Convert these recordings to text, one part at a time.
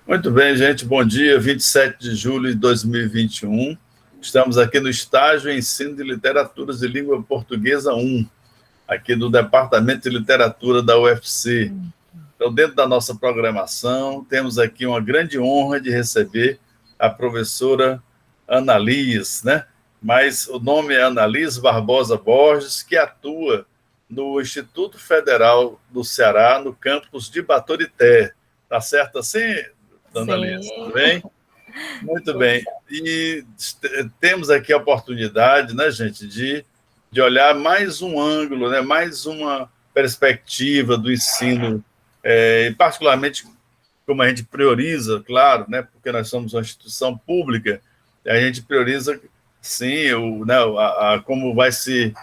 Muito bem, gente. Bom dia, 27 de julho de 2021. Estamos aqui no estágio Ensino de Literaturas de Língua Portuguesa 1, aqui do Departamento de Literatura da UFC. Então, dentro da nossa programação, temos aqui uma grande honra de receber a professora Analiz, né? Mas o nome é Analiz Barbosa Borges, que atua no Instituto Federal do Ceará, no campus de Baturité. Tá certo assim, dona Analiz? Tudo bem? Muito bem. E temos aqui a oportunidade, né, gente, de olhar mais um ângulo, né, mais uma perspectiva do ensino, e particularmente como a gente prioriza, claro, né, porque nós somos uma instituição pública, a gente prioriza, sim, como vai se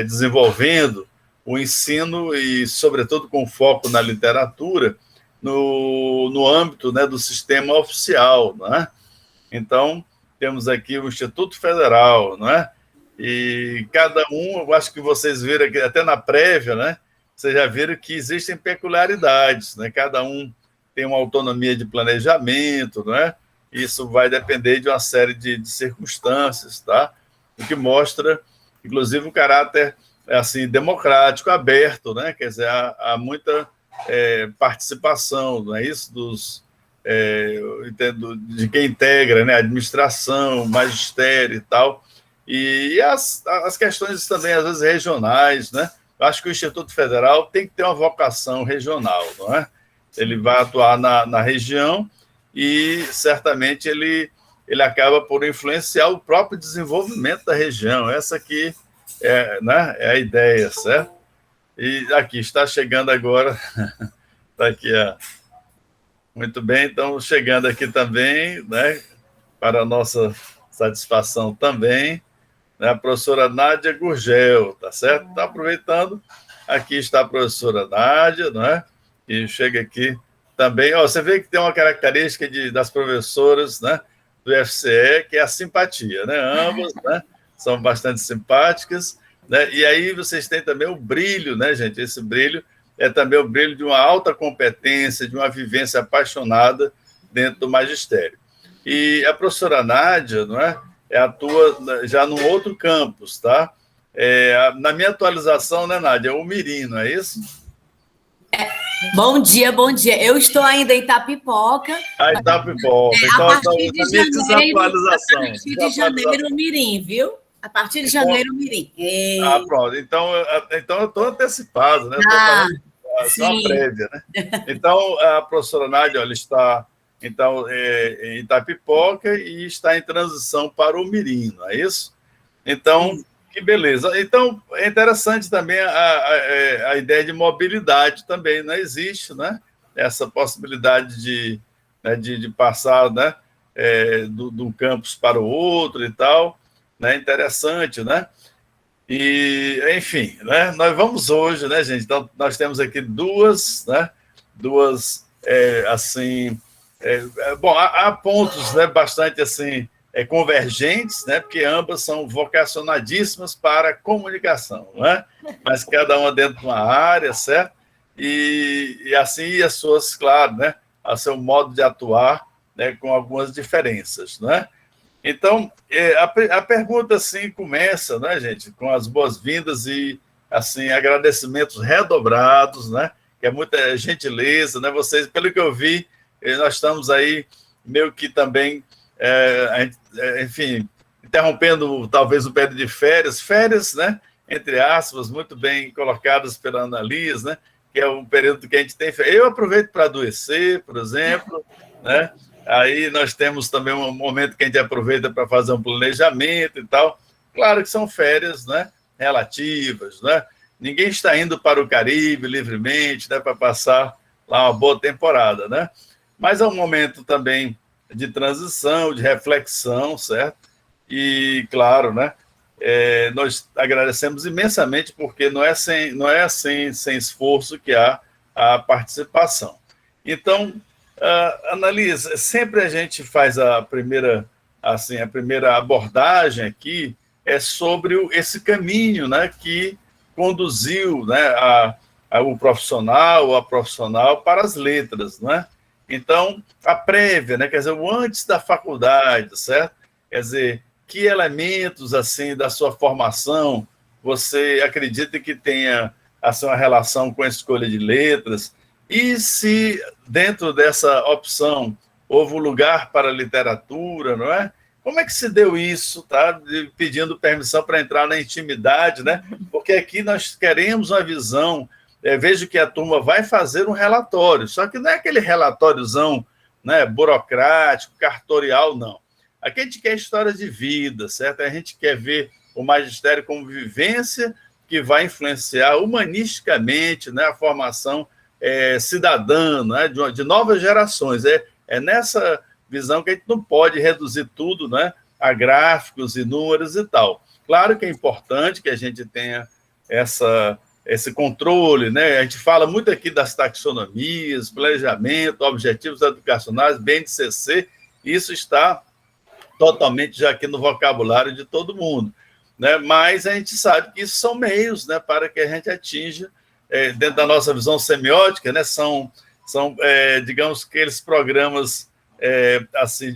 desenvolvendo o ensino e, sobretudo, com foco na literatura, no âmbito, né, do sistema oficial, né? Então, temos aqui o Instituto Federal, né? E cada um, eu acho que vocês viram aqui, até na prévia, né? Vocês já viram que existem peculiaridades, né? Cada um tem uma autonomia de planejamento, né? Isso vai depender de uma série de circunstâncias, tá? O que mostra, inclusive, o caráter assim democrático, aberto, né? Quer dizer, há muita participação, não é isso? De quem integra, né? Administração, magistério e tal. E as questões também, às vezes, regionais, né? Eu acho que o Instituto Federal tem que ter uma vocação regional, não é? Ele vai atuar na região e, certamente, ele acaba por influenciar o próprio desenvolvimento da região. Essa aqui né, é a ideia, certo? E aqui, está chegando agora, está aqui, muito bem, então, chegando aqui também, né, para a nossa satisfação também, né, a professora Nádia Gurgel, tá certo? Está aproveitando, aqui está a professora Nádia, não é? E chega aqui também, você vê que tem uma característica das professoras, né, do FCE, que é a simpatia, né? Ambas, né, são bastante simpáticas, né? E aí vocês têm também o brilho, né, gente? Esse brilho é também o brilho de uma alta competência, de uma vivência apaixonada dentro do magistério. E a professora Nádia, não é? Atua já num outro campus, tá? Na minha atualização, né, Nádia? É o Mirim, não é isso? Bom dia, bom dia. Eu estou ainda em Itapipoca. Itapipoca. Então, a partir de janeiro, o Mirim, viu? A partir de janeiro, o Mirim. Pronto. Então eu estou antecipado, né? Estou falando só uma prévia, né? Então, a professora Nádia, ela está em Itapipoca e está em transição para o Mirim, não é isso? Então, que beleza. Então, é interessante também a ideia de mobilidade também, não existe, né? Essa possibilidade de passar, né, de um campus para o outro e tal, né? Interessante, né? E, enfim, né? Nós vamos hoje, né, gente? Então, nós temos aqui duas, assim... bom, há pontos, né, bastante, assim, convergentes, né, porque ambas são vocacionadíssimas para a comunicação, né? Mas cada uma dentro de uma área, certo? E assim, as suas, claro, né, a seu modo de atuar, né, com algumas diferenças, né? Então, a pergunta, assim, começa, né, gente, com as boas-vindas e, assim, agradecimentos redobrados, né, que é muita gentileza, né, vocês, pelo que eu vi, nós estamos aí meio que também, enfim, interrompendo talvez o período de férias, né, entre aspas, muito bem colocadas pela Analiz, né, que é um período que a gente tem... Eu aproveito para adoecer, por exemplo, né. Aí nós temos também um momento que a gente aproveita para fazer um planejamento e tal. Claro que são férias, né, relativas, né? Ninguém está indo para o Caribe livremente, né, para passar lá uma boa temporada, né? Mas é um momento também de transição, de reflexão, certo? E, claro, né, nós agradecemos imensamente porque não é sem esforço que há a participação. Então, Analiz, sempre a gente faz a primeira abordagem aqui sobre esse caminho, né, que conduziu, né, o profissional ou a profissional para as letras, né? Então, a prévia, né? Quer dizer, o antes da faculdade, certo? Quer dizer, que elementos, assim, da sua formação você acredita que tenha assim, uma relação com a escolha de letras? E se dentro dessa opção houve um lugar para a literatura, não é? Como é que se deu isso, tá? Pedindo permissão para entrar na intimidade, né? Porque aqui nós queremos uma visão. Vejo que a turma vai fazer um relatório, só que não é aquele relatóriozão, né, burocrático, cartorial, não. Aqui a gente quer história de vida, certo? A gente quer ver o magistério como vivência que vai influenciar humanisticamente, né, a formação cidadã, né, de novas gerações. É nessa visão que a gente não pode reduzir tudo, né, a gráficos e números e tal. Claro que é importante que a gente tenha esse controle, né? A gente fala muito aqui das taxonomias, planejamento, objetivos educacionais, BNCC, isso está totalmente já aqui no vocabulário de todo mundo, né? Mas a gente sabe que isso são meios, né, para que a gente atinja, dentro da nossa visão semiótica, né, são digamos, aqueles programas assim,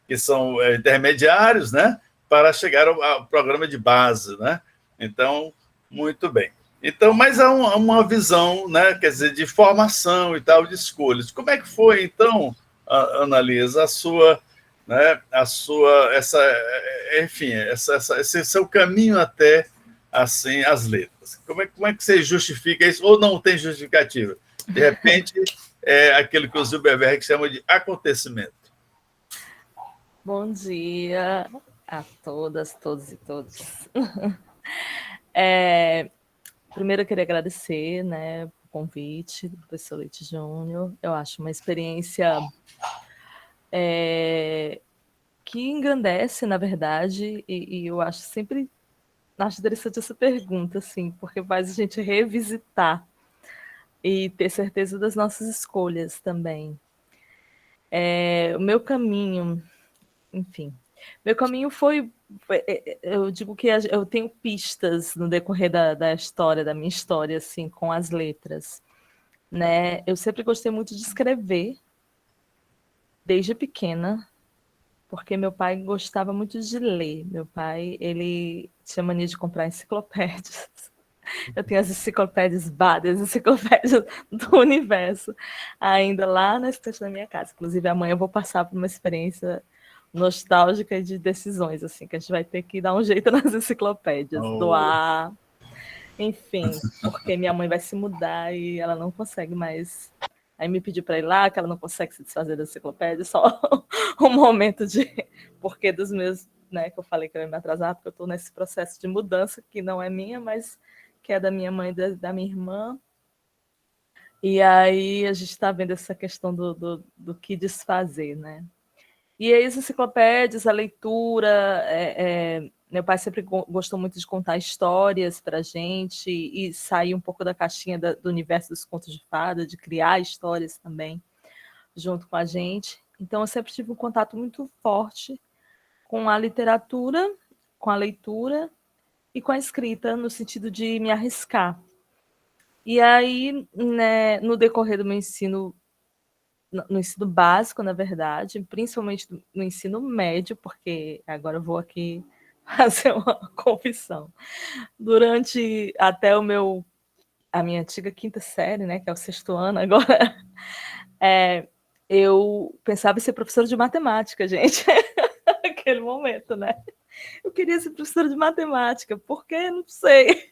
que são intermediários, né, para chegar ao programa de base, né? Então, muito bem. Então, mas há uma visão, né, quer dizer, de formação e tal, de escolhas. Como é que foi, então, Analisa, a sua, né, enfim, esse seu caminho até, assim, as letras? Como é que você justifica isso? Ou não tem justificativa? De repente, é aquilo que o Zuckerberg chama de acontecimento. Bom dia a todas, todos e todos. Primeiro, eu queria agradecer, né, o convite do professor Leite Júnior. Eu acho uma experiência que engrandece, na verdade, e eu acho interessante essa pergunta, assim, porque faz a gente revisitar e ter certeza das nossas escolhas também. O meu caminho, enfim, meu caminho foi, eu digo que eu tenho pistas no decorrer da história, da minha história, assim, com as letras, né? Eu sempre gostei muito de escrever, desde pequena, porque meu pai gostava muito de ler. Meu pai, ele tinha mania de comprar enciclopédias. Eu tenho as enciclopédias, várias enciclopédias do universo, ainda lá na estante da minha casa. Inclusive, amanhã eu vou passar por uma experiência nostálgica de decisões, assim, que a gente vai ter que dar um jeito nas enciclopédias, doar, enfim, porque minha mãe vai se mudar e ela não consegue mais. Aí me pediu para ir lá, que ela não consegue se desfazer da enciclopédia, só um momento de porque dos meus, né, que eu falei que eu ia me atrasar, porque eu estou nesse processo de mudança que não é minha, mas que é da minha mãe e da minha irmã. E aí a gente está vendo essa questão do que desfazer, né? E aí as enciclopédias, a leitura, meu pai sempre gostou muito de contar histórias para a gente e sair um pouco da caixinha do universo dos contos de fada, de criar histórias também junto com a gente. Então eu sempre tive um contato muito forte com a literatura, com a leitura e com a escrita, no sentido de me arriscar. E aí, né, no decorrer do meu ensino, no ensino básico, na verdade, principalmente no ensino médio, porque agora eu vou aqui fazer uma confissão. Durante até a minha antiga quinta série, né, que é o sexto ano agora, eu pensava em ser professora de matemática, gente. Naquele momento, né? Eu queria ser professora de matemática, porque não sei.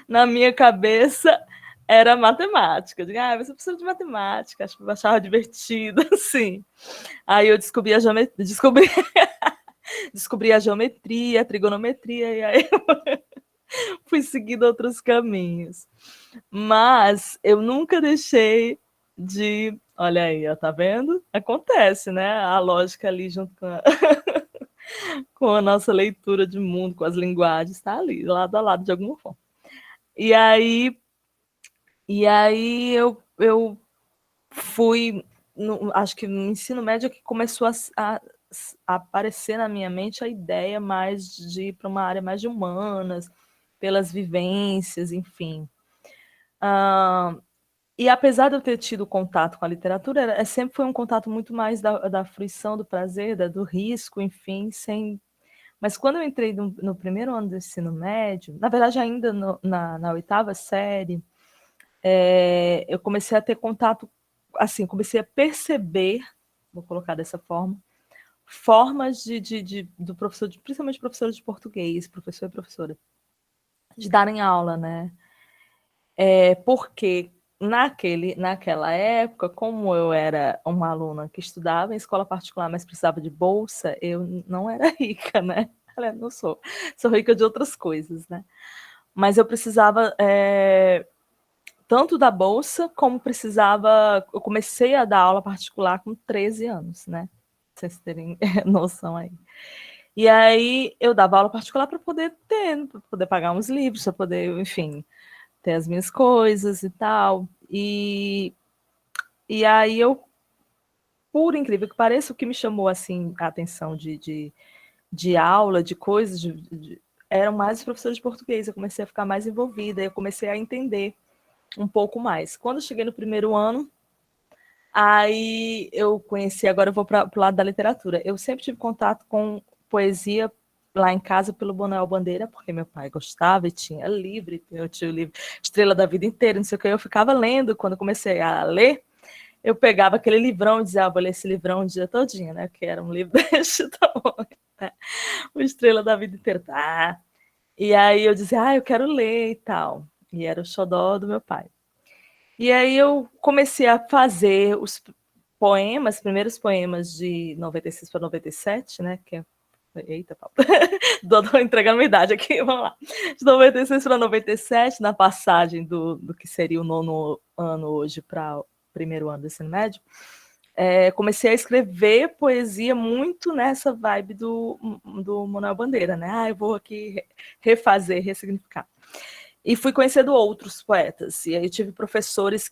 Na minha cabeça era matemática. Eu digo, vou ser professora de matemática, acho que eu achava divertido, assim. Aí eu descobri a geometria, a trigonometria, e aí eu fui seguindo outros caminhos. Mas eu nunca deixei de. Olha aí, ó, tá vendo? Acontece, né? A lógica ali junto com a nossa leitura de mundo, com as linguagens, está ali, lado a lado, de alguma forma. E aí eu fui, acho que no ensino médio que começou a aparecer na minha mente a ideia mais de ir para uma área mais de humanas, pelas vivências, enfim. E apesar de eu ter tido contato com a literatura, sempre foi um contato muito mais da fruição, do prazer, do risco, enfim, sem... Mas quando eu entrei no primeiro ano do ensino médio, na verdade ainda na oitava série, eu comecei a ter contato, assim, comecei a perceber, vou colocar dessa forma, formas do professor, principalmente professores de português, professor e professora, de darem aula, né? Porque naquela época, como eu era uma aluna que estudava em escola particular, mas precisava de bolsa, eu não era rica, né? Não sou rica de outras coisas, né? Mas eu precisava tanto da bolsa, como precisava... Eu comecei a dar aula particular com 13 anos, né? Pra vocês terem noção aí. E aí eu dava aula particular para poder pagar uns livros, para poder, enfim, ter as minhas coisas e tal. E aí eu, por incrível que pareça, o que me chamou assim a atenção de aula, de coisas, eram mais os professores de português. Eu comecei a ficar mais envolvida, eu comecei a entender um pouco mais. Quando eu cheguei no primeiro ano, aí eu conheci, agora eu vou para o lado da literatura. Eu sempre tive contato com poesia lá em casa pelo Manuel Bandeira, porque meu pai gostava e tinha livro, eu tinha o livro Estrela da Vida Inteira, não sei o que, eu ficava lendo. Quando eu comecei a ler, eu pegava aquele livrão e dizia, vou ler esse livrão o dia todinho, né, que era um livro desse tamanho, né? O Estrela da Vida Inteira, tá? E aí eu dizia, eu quero ler e tal, e era o xodó do meu pai. E aí eu comecei a fazer os poemas, primeiros poemas de 96 para 97, né, que é... Eita, Paulo. Estou entregando uma idade aqui, vamos lá. De 96 para 97, na passagem do que seria o 9º ano hoje para o primeiro ano do ensino médio, comecei a escrever poesia muito nessa vibe do Manuel Bandeira, né? Eu vou aqui refazer, ressignificar. E fui conhecendo outros poetas. E aí tive professores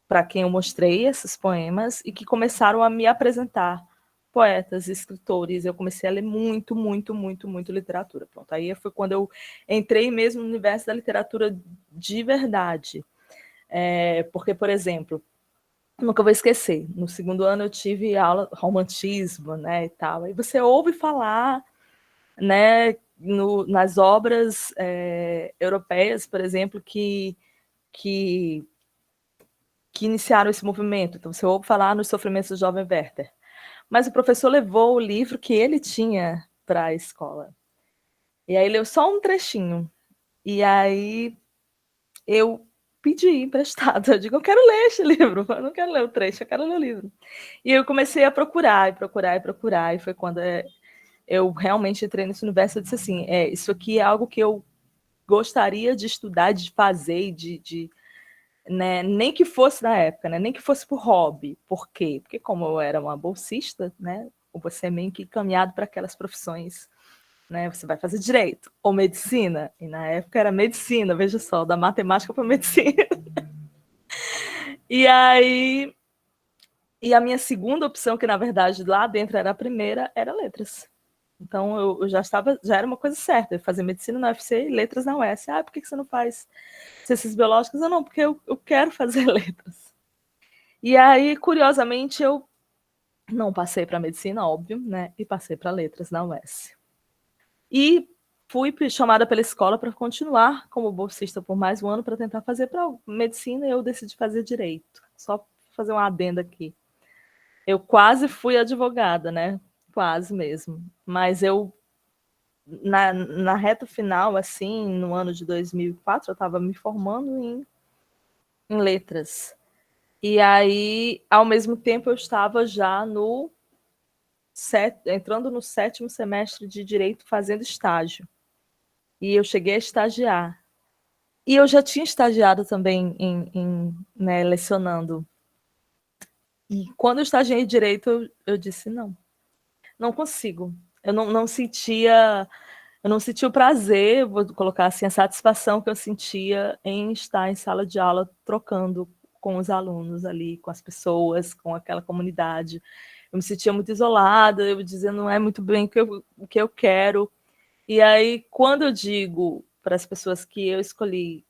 para quem eu mostrei esses poemas e que começaram a me apresentar poetas, escritores. Eu comecei a ler muito, muito, muito, muito literatura. Pronto, aí foi quando eu entrei mesmo no universo da literatura de verdade. Porque, por exemplo, nunca vou esquecer, no segundo ano eu tive aula de romantismo, né, e tal. Aí você ouve falar, né, nas obras europeias, por exemplo, que iniciaram esse movimento. Então, você ouve falar nos Sofrimentos do Jovem Werther. Mas o professor levou o livro que ele tinha para a escola. E aí leu só um trechinho. E aí eu pedi emprestado. Eu digo, eu quero ler este livro. Eu não quero ler o trecho, eu quero ler o livro. E eu comecei a procurar, e procurar, e procurar. E foi quando eu realmente entrei nesse universo. Eu disse assim, isso aqui é algo que eu gostaria de estudar, de fazer, né, nem que fosse na época, né, nem que fosse por hobby. Por quê? Porque como eu era uma bolsista, né, você é meio que encaminhado para aquelas profissões, né, você vai fazer direito ou medicina, e na época era medicina, veja só, da matemática para medicina. E aí, a minha segunda opção, que na verdade lá dentro era a primeira, era letras. Então eu já era uma coisa certa, fazer medicina na UFC e letras na UES. Por que você não faz ciências biológicas? Eu não, porque eu quero fazer letras. E aí, curiosamente, eu não passei para medicina, óbvio, né? E passei para letras na UES. E fui chamada pela escola para continuar como bolsista por mais um ano para tentar fazer para medicina, e eu decidi fazer direito. Só fazer uma adenda aqui. Eu quase fui advogada, né? Quase mesmo. Mas eu, na reta final, assim, no ano de 2004, eu estava me formando em letras. E aí, ao mesmo tempo, eu estava já entrando no 7º semestre de Direito, fazendo estágio. E eu cheguei a estagiar. E eu já tinha estagiado também né, lecionando. E quando eu estagiei em Direito, eu disse, não consigo. Eu não sentia o prazer, vou colocar assim, a satisfação que eu sentia em estar em sala de aula trocando com os alunos ali, com as pessoas, com aquela comunidade. Eu me sentia muito isolada, eu dizia, não é muito bem o que eu quero. E aí, quando eu digo para as pessoas que eu escolhi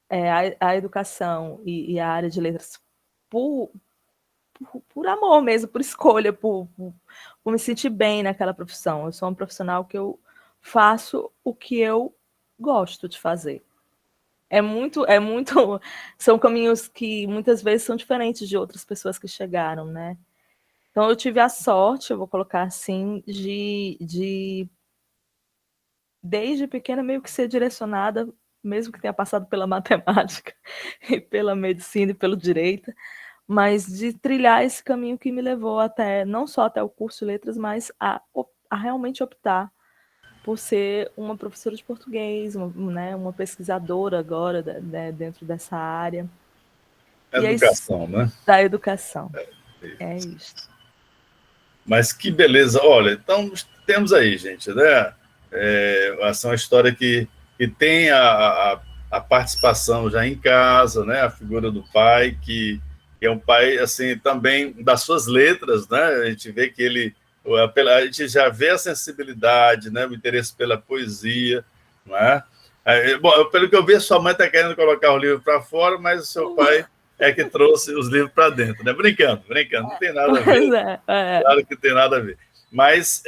a educação e a área de letras por amor mesmo, por escolha, por me sentir bem naquela profissão. Eu sou uma profissional que eu faço o que eu gosto de fazer. São caminhos que muitas vezes são diferentes de outras pessoas que chegaram, né? Então eu tive a sorte, eu vou colocar assim, de desde pequena meio que ser direcionada, mesmo que tenha passado pela matemática e pela medicina e pelo direito, mas de trilhar esse caminho que me levou até, não só até o curso de letras, mas a realmente optar por ser uma professora de português, uma pesquisadora agora, né, dentro dessa área. Educação, né? Da educação. É isso. Mas que beleza. Olha, então temos aí, gente, né? Essa é uma história que tem a participação já em casa, né? A figura do pai, que é um pai, assim, também das suas letras, né? A gente vê que a gente já vê a sensibilidade, né? O interesse pela poesia, não é? Bom, pelo que eu vi, a sua mãe está querendo colocar o livro para fora, mas o seu pai é que trouxe os livros para dentro, né? Brincando, não tem nada a ver. Claro que tem nada a ver. Mas,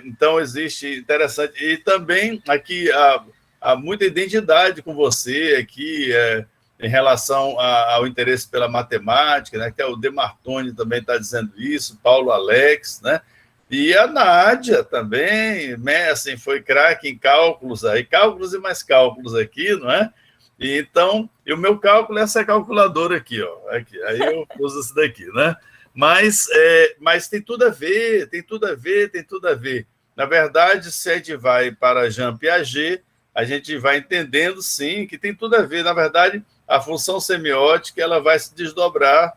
então, existe, interessante. E também aqui há muita identidade com você aqui, em relação ao interesse pela matemática, né? Que o Demartoni também está dizendo isso, Paulo Alex, né? E a Nádia também, né? Assim, foi craque em cálculos aí, cálculos e mais cálculos aqui, não é? E então, o meu cálculo é essa calculadora aqui, ó. Aqui, aí eu uso isso daqui, né? Mas tem tudo a ver, tem tudo a ver, tem tudo a ver. Na verdade, se a gente vai para Jean Piaget, a gente vai entendendo, sim, que tem tudo a ver. Na verdade, a função semiótica ela vai se desdobrar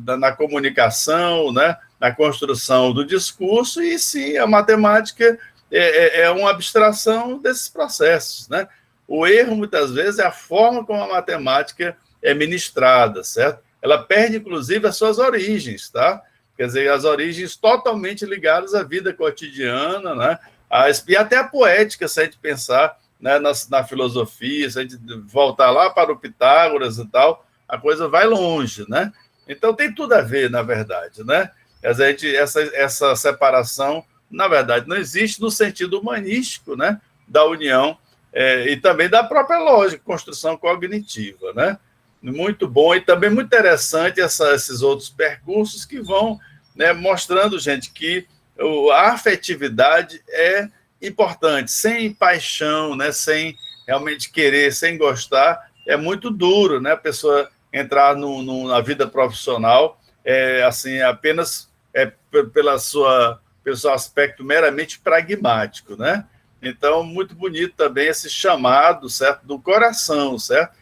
na comunicação, né? Na construção do discurso, e sim, a matemática é uma abstração desses processos, né? O erro, muitas vezes, é a forma como a matemática é ministrada, certo? Ela perde, inclusive, as suas origens, tá? Quer dizer, as origens totalmente ligadas à vida cotidiana, né? E até a poética, se a gente pensar, né, na filosofia, se a gente voltar lá para o Pitágoras e tal, a coisa vai longe, né? Então, tem tudo a ver, na verdade, né? Essa separação, na verdade, não existe no sentido humanístico, né, da união e também da própria lógica, construção cognitiva, né? Muito bom e também muito interessante esses outros percursos que vão, né, mostrando, gente, que a afetividade é importante. Sem paixão, né, sem realmente querer, sem gostar, é muito duro, né, a pessoa entrar na vida profissional assim, apenas pelo seu aspecto meramente pragmático, né? Então, muito bonito também esse chamado, certo, do coração, certo?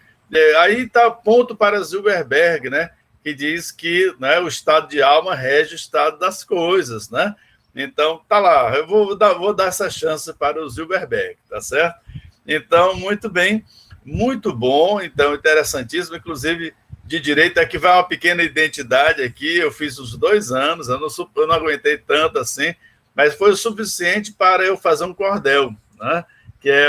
Aí está ponto para Zilberberg, né? Que diz que, né, o estado de alma rege o estado das coisas, né? Então, tá lá, eu vou dar essa chance para o Zilberberg, tá certo? Então, muito bem, muito bom, então, interessantíssimo, inclusive de direito, aqui vai uma pequena identidade aqui, eu fiz uns 2 anos, eu não aguentei tanto assim, mas foi o suficiente para eu fazer um cordel, né? Que é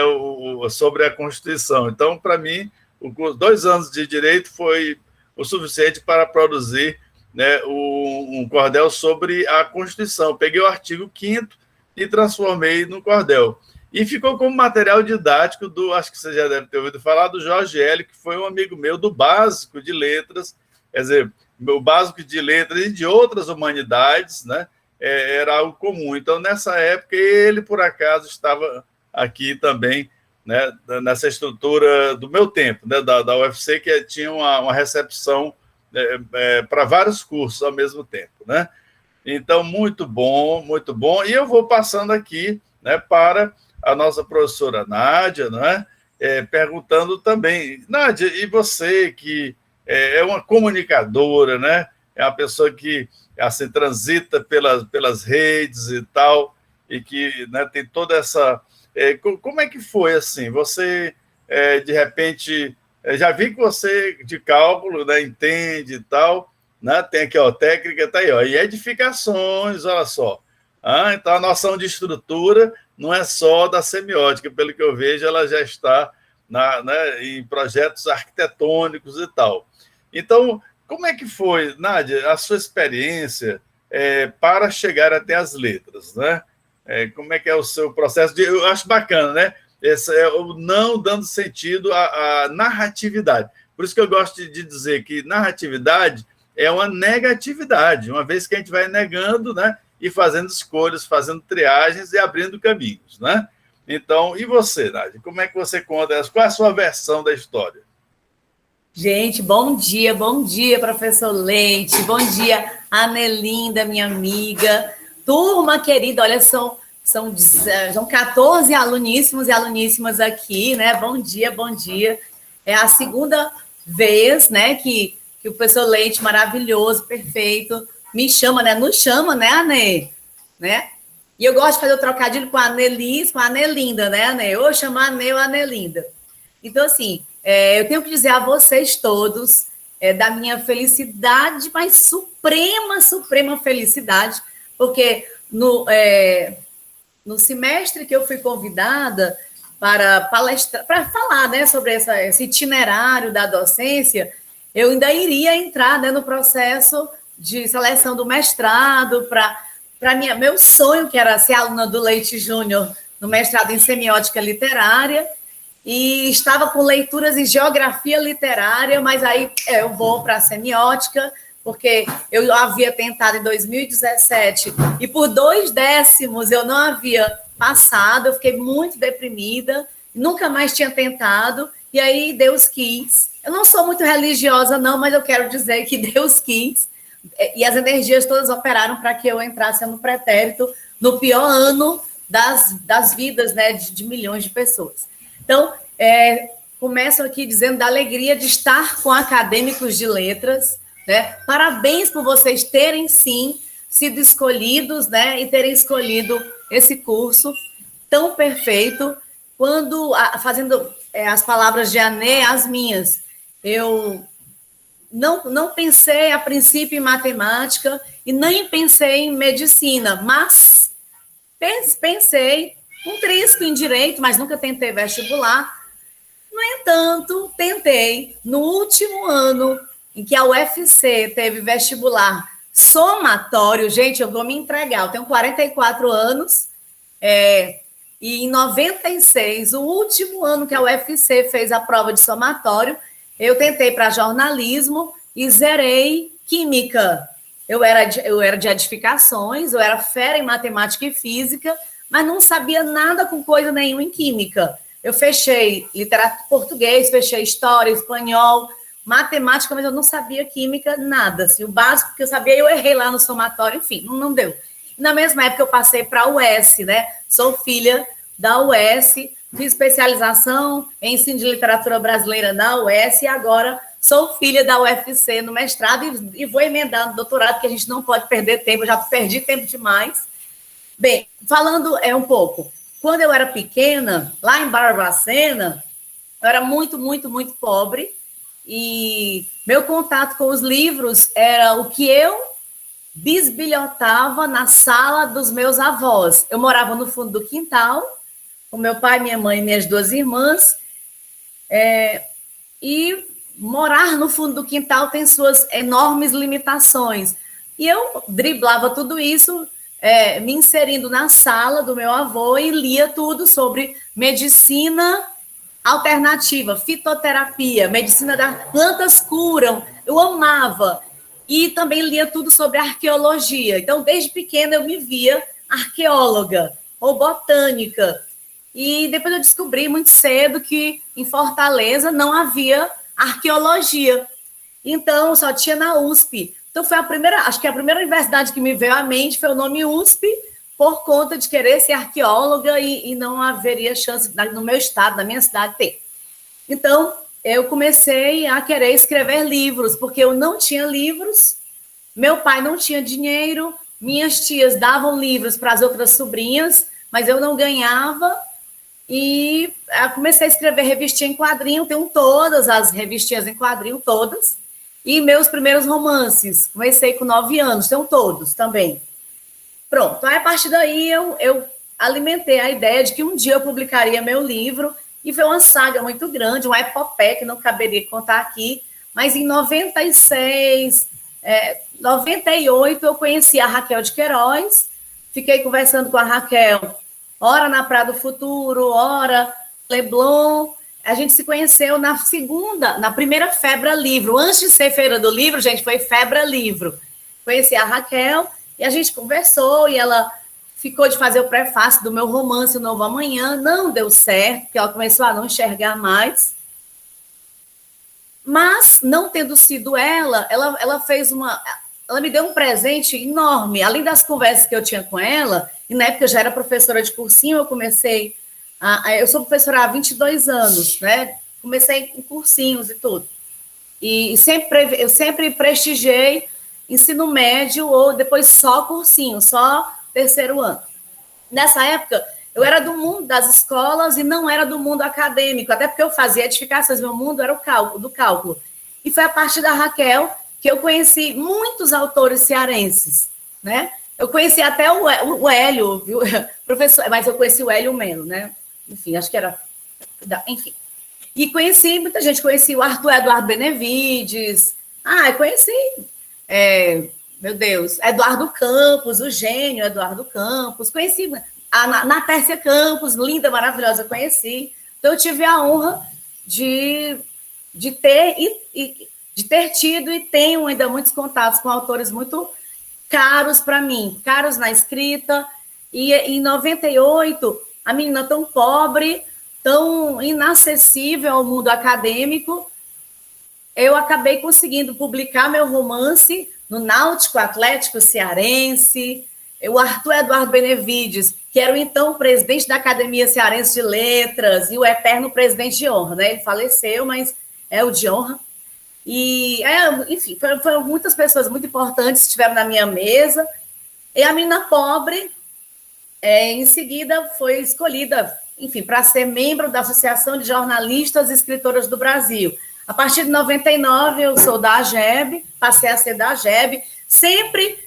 sobre a Constituição. Então, para mim, 2 anos de direito foi o suficiente para produzir, né, um cordel sobre a Constituição. Peguei o artigo 5º e transformei no cordel. E ficou como material didático acho que você já deve ter ouvido falar, do Jorge Hélio, que foi um amigo meu do básico de letras, quer dizer, o básico de letras e de outras humanidades, né, era algo comum. Então, nessa época, ele, por acaso, estava aqui também, né, nessa estrutura do meu tempo, né, da UFC, que tinha uma recepção para vários cursos ao mesmo tempo, né? Então, muito bom, muito bom. E eu vou passando aqui, né, para a nossa professora Nádia, né, perguntando também, Nádia, e você que é uma comunicadora, né, é uma pessoa que assim, transita pelas redes e tal, e que, né, tem toda essa... como é que foi, assim? Você, de repente, já vi que você, de cálculo, né, entende e tal, né, tem aqui, ó, técnica, tá aí, ó, e edificações, olha só. Então, a noção de estrutura não é só da semiótica, pelo que eu vejo, ela já está, né, em projetos arquitetônicos e tal. Então, como é que foi, Nádia, a sua experiência para chegar até as letras, né? Como é que é o seu processo? Eu acho bacana, né? Esse é o não dando sentido à narratividade. Por isso que eu gosto de dizer que narratividade é uma negatividade, uma vez que a gente vai negando, né? E fazendo escolhas, fazendo triagens e abrindo caminhos, né? Então, e você, Nádia? Como é que você conta? Qual é a sua versão da história? Gente, bom dia, professor Leite, bom dia, Anelinda, minha amiga, turma querida, olha, são 14 aluníssimos e aluníssimas aqui, né? Bom dia. É a segunda vez, né, que o professor Leite, maravilhoso, perfeito, me chama, né? Nos chama, né, Anê? Né? E eu gosto de fazer o trocadilho com a Anelis, com a Anelinda, né, Anê? Ou chamar a Anê ou a Anelinda. Então, assim, eu tenho que dizer a vocês todos da minha felicidade, mas suprema felicidade, porque no semestre que eu fui convidada para palestrar, para falar, né, sobre esse itinerário da docência, eu ainda iria entrar, né, no processo de seleção do mestrado, para meu sonho, que era ser aluna do Leite Júnior no mestrado em semiótica literária, e estava com leituras em geografia literária, mas aí eu vou para a semiótica, porque eu havia tentado em 2017 e por 2 décimos eu não havia passado, eu fiquei muito deprimida, nunca mais tinha tentado, e aí Deus quis. Eu não sou muito religiosa, não, mas eu quero dizer que Deus quis, e as energias todas operaram para que eu entrasse no pretérito, no pior ano das vidas, né, de milhões de pessoas. Então, começo aqui dizendo da alegria de estar com acadêmicos de letras, né? Parabéns por vocês terem, sim, sido escolhidos, né? E terem escolhido esse curso tão perfeito, quando, fazendo as palavras de Anê, as minhas, eu não pensei a princípio em matemática e nem pensei em medicina, mas pensei um trisco em direito, mas nunca tentei vestibular. No entanto, tentei no último ano em que a UFC teve vestibular somatório. Gente, eu vou me entregar, eu tenho 44 anos, e em 96, o último ano que a UFC fez a prova de somatório, eu tentei para jornalismo e zerei química. Eu era de edificações, eu era fera em matemática e física, mas não sabia nada com coisa nenhuma em química. Eu fechei literatura português, fechei história, espanhol, matemática, mas eu não sabia química, nada. Assim, o básico que eu sabia, eu errei lá no somatório, enfim, não deu. Na mesma época, eu passei para a UES, né? Sou filha da UES, fiz especialização em ensino de literatura brasileira na UES e agora sou filha da UFC no mestrado e vou emendar no doutorado, porque a gente não pode perder tempo, eu já perdi tempo demais. Bem, falando um pouco, quando eu era pequena, lá em Barbacena, eu era muito pobre e meu contato com os livros era o que eu bisbilhotava na sala dos meus avós. Eu morava no fundo do quintal, com meu pai, minha mãe e minhas 2 irmãs, e morar no fundo do quintal tem suas enormes limitações. E eu driblava tudo isso, me inserindo na sala do meu avô e lia tudo sobre medicina alternativa, fitoterapia, medicina das plantas curam. Eu amava. E também lia tudo sobre arqueologia. Então, desde pequena, eu me via arqueóloga ou botânica. E depois eu descobri muito cedo que em Fortaleza não havia arqueologia. Então, só tinha na USP. Então, foi acho que a primeira universidade que me veio à mente foi o nome USP, por conta de querer ser arqueóloga e não haveria chance no meu estado, na minha cidade, ter. Então, eu comecei a querer escrever livros, porque eu não tinha livros, meu pai não tinha dinheiro, minhas tias davam livros para as outras sobrinhas, mas eu não ganhava, e eu comecei a escrever revistinha em quadrinho, tenho todas as revistinhas em quadrinho, todas, e meus primeiros romances, comecei com 9 anos, tenho todos também. Pronto, aí a partir daí eu alimentei a ideia de que um dia eu publicaria meu livro, E foi uma saga muito grande, uma epopeia que não caberia contar aqui, mas em 96, 98, eu conheci a Raquel de Queiroz, fiquei conversando com a Raquel, ora na Praia do Futuro, ora Leblon. A gente se conheceu na primeira Febra Livro. Antes de ser Feira do Livro, gente, foi Febra Livro. Conheci a Raquel e a gente conversou e ela ficou de fazer o prefácio do meu romance O Novo Amanhã. Não deu certo, porque ela começou a não enxergar mais. Mas, não tendo sido ela fez ela me deu um presente enorme. Além das conversas que eu tinha com ela, e na época eu já era professora de cursinho, eu sou professora há 22 anos, né? Comecei em cursinhos e tudo. E eu sempre prestigiei ensino médio ou depois só cursinho, só terceiro ano. Nessa época, eu era do mundo das escolas e não era do mundo acadêmico, até porque eu fazia edificações, meu mundo era do cálculo. E foi a partir da Raquel que eu conheci muitos autores cearenses, né? Eu conheci até o Hélio, viu? Professor, mas eu conheci o Hélio Melo, né? Enfim, acho que era... Enfim. E conheci muita gente. Conheci o Arthur Eduardo Benevides. Conheci... meu Deus, Eduardo Campos, o gênio Eduardo Campos. Conheci a Natércia Campos, linda, maravilhosa, conheci. Então, eu tive a honra de ter tido e tenho ainda muitos contatos com autores muito caros para mim, caros na escrita. E em 98... a menina tão pobre, tão inacessível ao mundo acadêmico, eu acabei conseguindo publicar meu romance no Náutico Atlético Cearense. O Arthur Eduardo Benevides, que era o então presidente da Academia Cearense de Letras e o eterno presidente de honra, né? Ele faleceu, mas é o de honra. E, enfim, foram muitas pessoas muito importantes que estiveram na minha mesa. E a menina pobre... em seguida, foi escolhida, enfim, para ser membro da Associação de Jornalistas e Escritoras do Brasil. A partir de 99, eu sou da AGEB, passei a ser da AGEB, sempre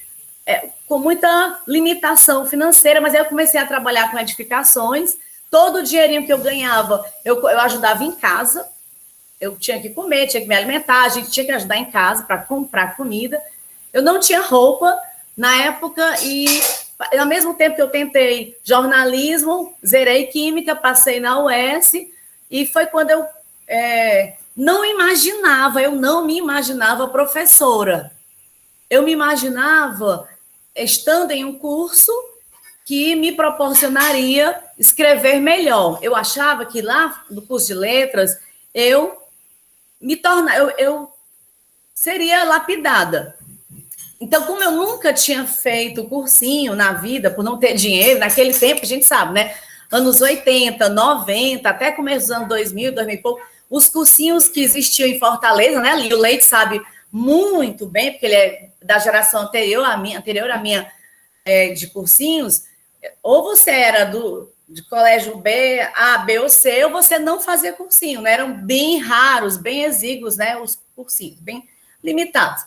com muita limitação financeira, mas aí eu comecei a trabalhar com edificações. Todo o dinheirinho que eu ganhava, eu ajudava em casa. Eu tinha que comer, tinha que me alimentar, a gente tinha que ajudar em casa para comprar comida. Eu não tinha roupa na época e... ao mesmo tempo que eu tentei jornalismo, zerei química, passei na UES, e foi quando eu não me imaginava professora. Eu me imaginava estando em um curso que me proporcionaria escrever melhor. Eu achava que lá no curso de letras eu seria lapidada. Então, como eu nunca tinha feito cursinho na vida, por não ter dinheiro, naquele tempo, a gente sabe, né? Anos 80, 90, até começo dos anos 2000, 2000 e pouco, os cursinhos que existiam em Fortaleza, né? E o Leite sabe muito bem, porque ele é da geração anterior à minha de cursinhos, ou você era de colégio B, A, B ou C, ou você não fazia cursinho, né? Eram bem raros, bem exíguos, né? Os cursinhos, bem limitados.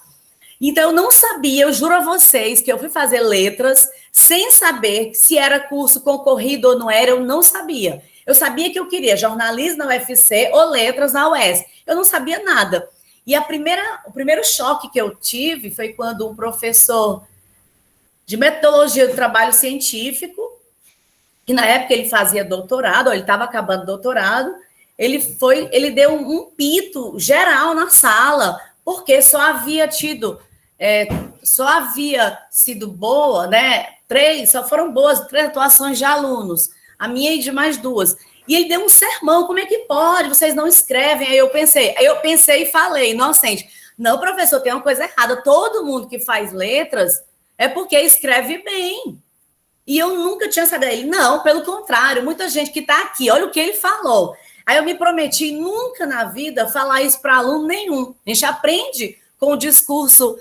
Então, eu não sabia, eu juro a vocês, que eu fui fazer letras sem saber se era curso concorrido ou não era, eu não sabia. Eu sabia que eu queria jornalismo na UFC ou letras na UES. Eu não sabia nada. E o primeiro choque que eu tive foi quando um professor de metodologia do trabalho científico, que na época ele fazia doutorado, ou ele estava acabando doutorado, ele deu um pito geral na sala, porque só havia sido boa, né? Só foram boas 3 atuações de alunos, a minha e de mais 2. E ele deu um sermão, como é que pode? Vocês não escrevem. Aí eu pensei e falei, inocente, não, professor, tem uma coisa errada. Todo mundo que faz letras é porque escreve bem. E eu nunca tinha sabido. Ele, não, pelo contrário, muita gente que está aqui, olha o que ele falou. Aí eu me prometi nunca na vida falar isso para aluno nenhum. A gente aprende com o discurso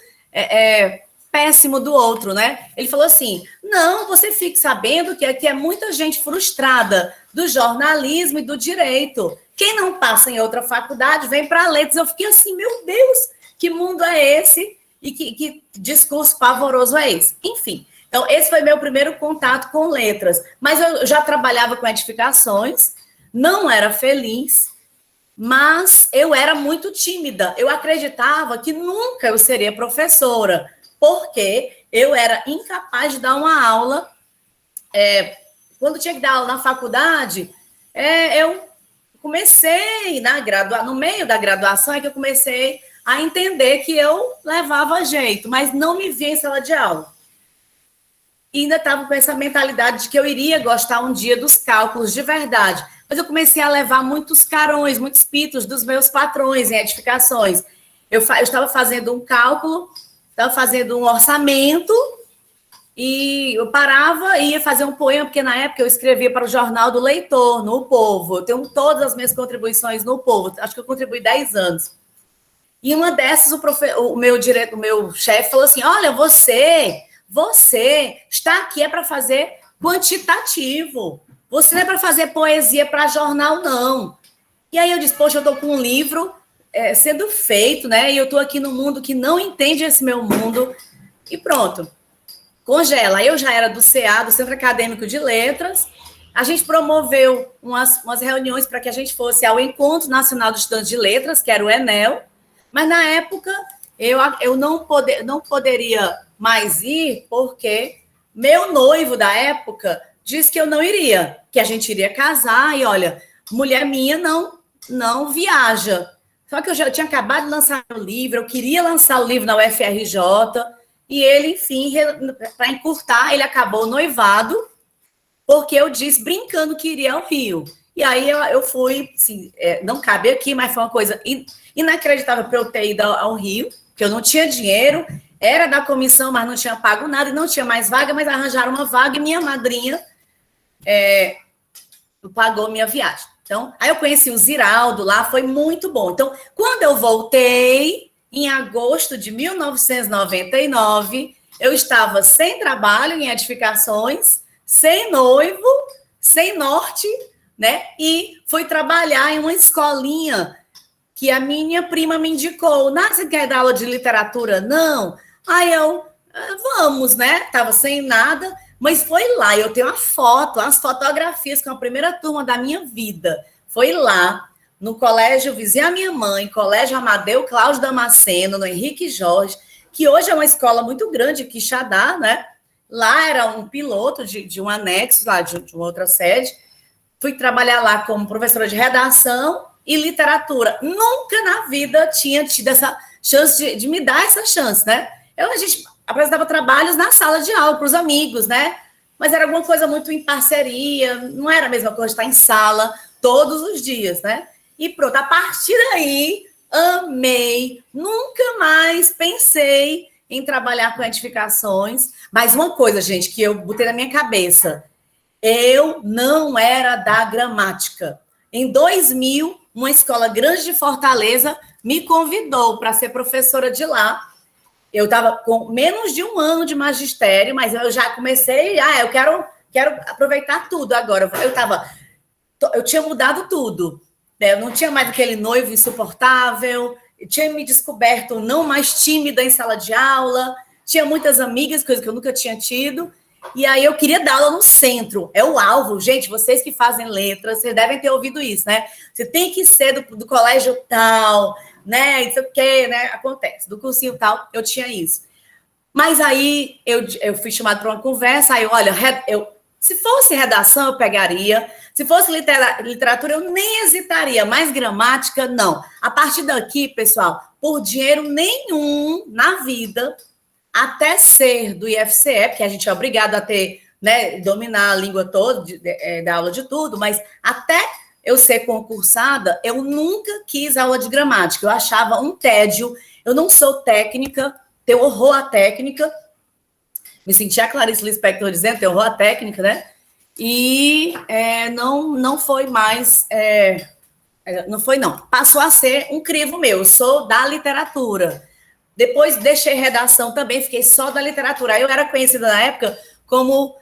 péssimo do outro, né? Ele falou assim, não, você fique sabendo que aqui é muita gente frustrada do jornalismo e do direito. Quem não passa em outra faculdade vem para letras. Eu fiquei assim, meu Deus, que mundo é esse? E que discurso pavoroso é esse? Enfim, então esse foi meu primeiro contato com letras. Mas eu já trabalhava com edificações. não era feliz, mas eu era muito tímida. Eu acreditava que nunca eu seria professora, porque eu era incapaz de dar uma aula. Quando tinha que dar aula na faculdade, eu comecei no meio da graduação é que eu comecei a entender que eu levava jeito, mas não me via em sala de aula. E ainda estava com essa mentalidade de que eu iria gostar um dia dos cálculos de verdade. Mas eu comecei a levar muitos carões, muitos pitos dos meus patrões em edificações. Eu estava fazendo um cálculo, estava fazendo um orçamento, e eu parava e ia fazer um poema, porque na época eu escrevia para o Jornal do Leitor, no Povo. Eu tenho todas as minhas contribuições no Povo. Acho que eu contribuí 10 anos. E uma dessas, o meu chefe falou assim, olha, você está aqui para fazer quantitativo. Você não é para fazer poesia para jornal, não. E aí eu disse, poxa, eu estou com um livro sendo feito, né? E eu estou aqui no mundo que não entende esse meu mundo. E pronto. Congela. Eu já era do CA, do Centro Acadêmico de Letras. A gente promoveu umas reuniões para que a gente fosse ao Encontro Nacional dos Estudantes de Letras, que era o ENEL. Mas, na época, eu não poderia mais ir, porque meu noivo da época disse que eu não iria, que a gente iria casar, e olha, mulher minha não viaja. Só que eu já tinha acabado de lançar o livro, eu queria lançar o livro na UFRJ, e ele, enfim, para encurtar, ele acabou noivado, porque eu disse, brincando, que iria ao Rio. E aí eu fui, assim, não cabe aqui, mas foi uma coisa inacreditável para eu ter ido ao Rio, que eu não tinha dinheiro, era da comissão, mas não tinha pago nada, e não tinha mais vaga, mas arranjaram uma vaga, e minha madrinha pagou minha viagem. Então, aí eu conheci o Ziraldo lá, foi muito bom. Então, quando eu voltei, em agosto de 1999, eu estava sem trabalho em edificações, sem noivo, sem norte, né? E fui trabalhar em uma escolinha que a minha prima me indicou. Você quer dar aula de literatura? Não. Aí eu, vamos, né? Tava sem nada, mas foi lá. Eu tenho as fotografias com a primeira turma da minha vida. Foi lá, no colégio Vizinha Minha Mãe, Colégio Amadeu Cláudio Damasceno, no Henrique Jorge, que hoje é uma escola muito grande, Quixadá, né? Lá era um piloto de um anexo, lá de uma outra sede. Fui trabalhar lá como professora de redação e literatura. Nunca na vida tinha tido essa chance de me dar essa chance, né? A gente apresentava trabalhos na sala de aula para os amigos, né? Mas era alguma coisa muito em parceria, não era a mesma coisa de estar em sala todos os dias, né? E pronto, a partir daí, amei, nunca mais pensei em trabalhar com edificações. Mas uma coisa, gente, que eu botei na minha cabeça, eu não era da gramática. Em 2000, uma escola grande de Fortaleza me convidou para ser professora de lá. Eu estava com menos de um ano de magistério, mas eu já comecei, eu quero aproveitar tudo agora. Eu tinha mudado tudo, né? Eu não tinha mais aquele noivo insuportável, eu tinha me descoberto não mais tímida em sala de aula, tinha muitas amigas, coisa que eu nunca tinha tido, e aí eu queria dar aula no centro, é o alvo. Gente, vocês que fazem letras, vocês devem ter ouvido isso, né? Você tem que ser do colégio tal, né? Isso que, né? Acontece, do cursinho tal, eu tinha isso. Mas aí eu fui chamada para uma conversa, aí olha, se fosse redação, eu pegaria. Se fosse literatura, eu nem hesitaria. Mas gramática, não. A partir daqui, pessoal, por dinheiro nenhum na vida, até ser do IFCE, porque a gente é obrigado a ter, né, dominar a língua toda, dar aula de tudo, mas até eu ser concursada, eu nunca quis aula de gramática. Eu achava um tédio. Eu não sou técnica, tenho horror à técnica. Me senti a Clarice Lispector dizendo, tenho horror à técnica, né? E não foi mais... não foi, não. Passou a ser um crivo meu. Eu sou da literatura. Depois deixei redação também, fiquei só da literatura. Aí eu era conhecida na época como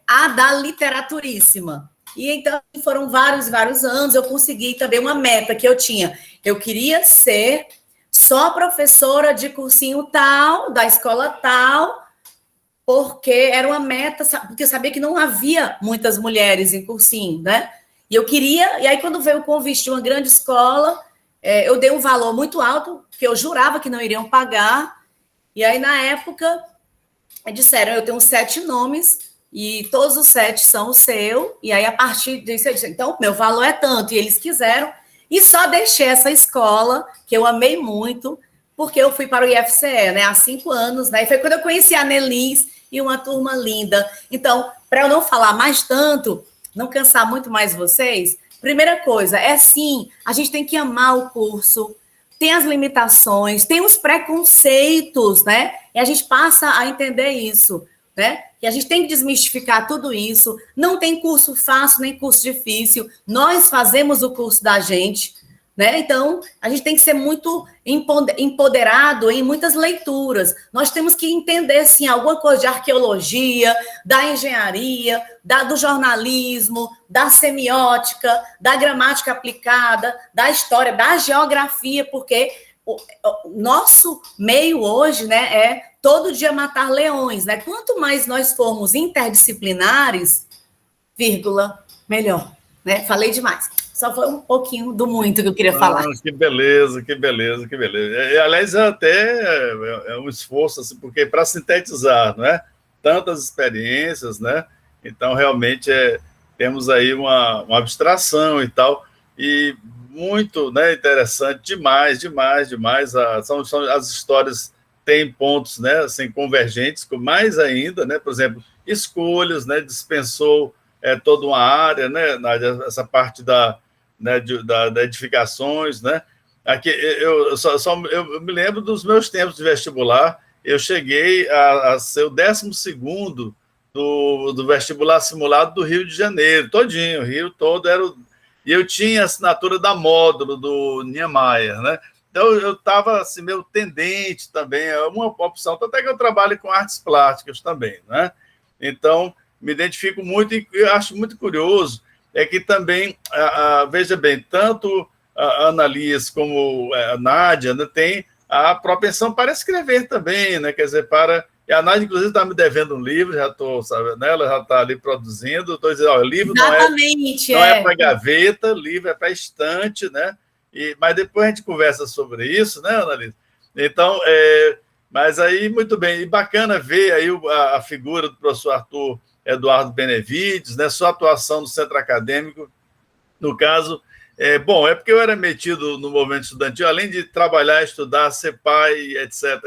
a da literaturíssima. E então foram vários anos, eu consegui também uma meta que eu tinha. Eu queria ser só professora de cursinho tal, da escola tal, porque era uma meta, porque eu sabia que não havia muitas mulheres em cursinho, né? E eu queria, e aí quando veio o convite de uma grande escola, eu dei um valor muito alto, que eu jurava que não iriam pagar, e aí na época disseram, eu tenho 7 nomes, e todos os 7 são o seu, e aí a partir disso eu disse, então meu valor é tanto, e eles quiseram, e só deixei essa escola, que eu amei muito, porque eu fui para o IFCE, né, há 5 anos, né, e foi quando eu conheci a Nelis e uma turma linda. Então, para eu não falar mais tanto, não cansar muito mais vocês, primeira coisa, sim, a gente tem que amar o curso, tem as limitações, tem os preconceitos, né, e a gente passa a entender isso, né, e a gente tem que desmistificar tudo isso, não tem curso fácil, nem curso difícil, nós fazemos o curso da gente, né? Então, a gente tem que ser muito empoderado em muitas leituras. Nós temos que entender, sim, alguma coisa de arqueologia, da engenharia, do jornalismo, da semiótica, da gramática aplicada, da história, da geografia, porque o nosso meio hoje, né, é todo dia matar leões, né? Quanto mais nós formos interdisciplinares, melhor, né? Falei demais. Só foi um pouquinho do muito que eu queria falar. Que beleza, que beleza, que beleza. Aliás, até é um esforço, assim, porque para sintetizar, não é? Tantas experiências, né? Então, realmente, temos aí uma abstração e tal, e muito, né, interessante, demais. São as histórias têm pontos, né, assim, convergentes, mais ainda, né? Por exemplo, escolhas, né? Dispensou toda uma área, né? Essa parte da edificações, né? Aqui eu me lembro dos meus tempos de vestibular. Eu cheguei a ser o 12º do vestibular simulado do Rio de Janeiro, todinho, o Rio todo e eu tinha a assinatura da Módulo do Niemeyer, né? Então eu estava assim, meio tendente também, é uma opção, até que eu trabalho com artes plásticas também, né? Então me identifico muito e eu acho muito curioso que também, veja bem, tanto a Annalise como a Nádia, né, tem a propensão para escrever também, né? Quer dizer, e a Nádia, inclusive, está me devendo um livro, já estou sabendo, ela já está ali produzindo, estou dizendo, o livro não é para gaveta, livro é para estante, né? Mas depois a gente conversa sobre isso, né, Annalise? Então, mas aí, muito bem, e bacana ver aí a figura do professor Arthur Eduardo Benevides, né, sua atuação no centro acadêmico, no caso, é porque eu era metido no movimento estudantil, além de trabalhar, estudar, ser pai, etc.,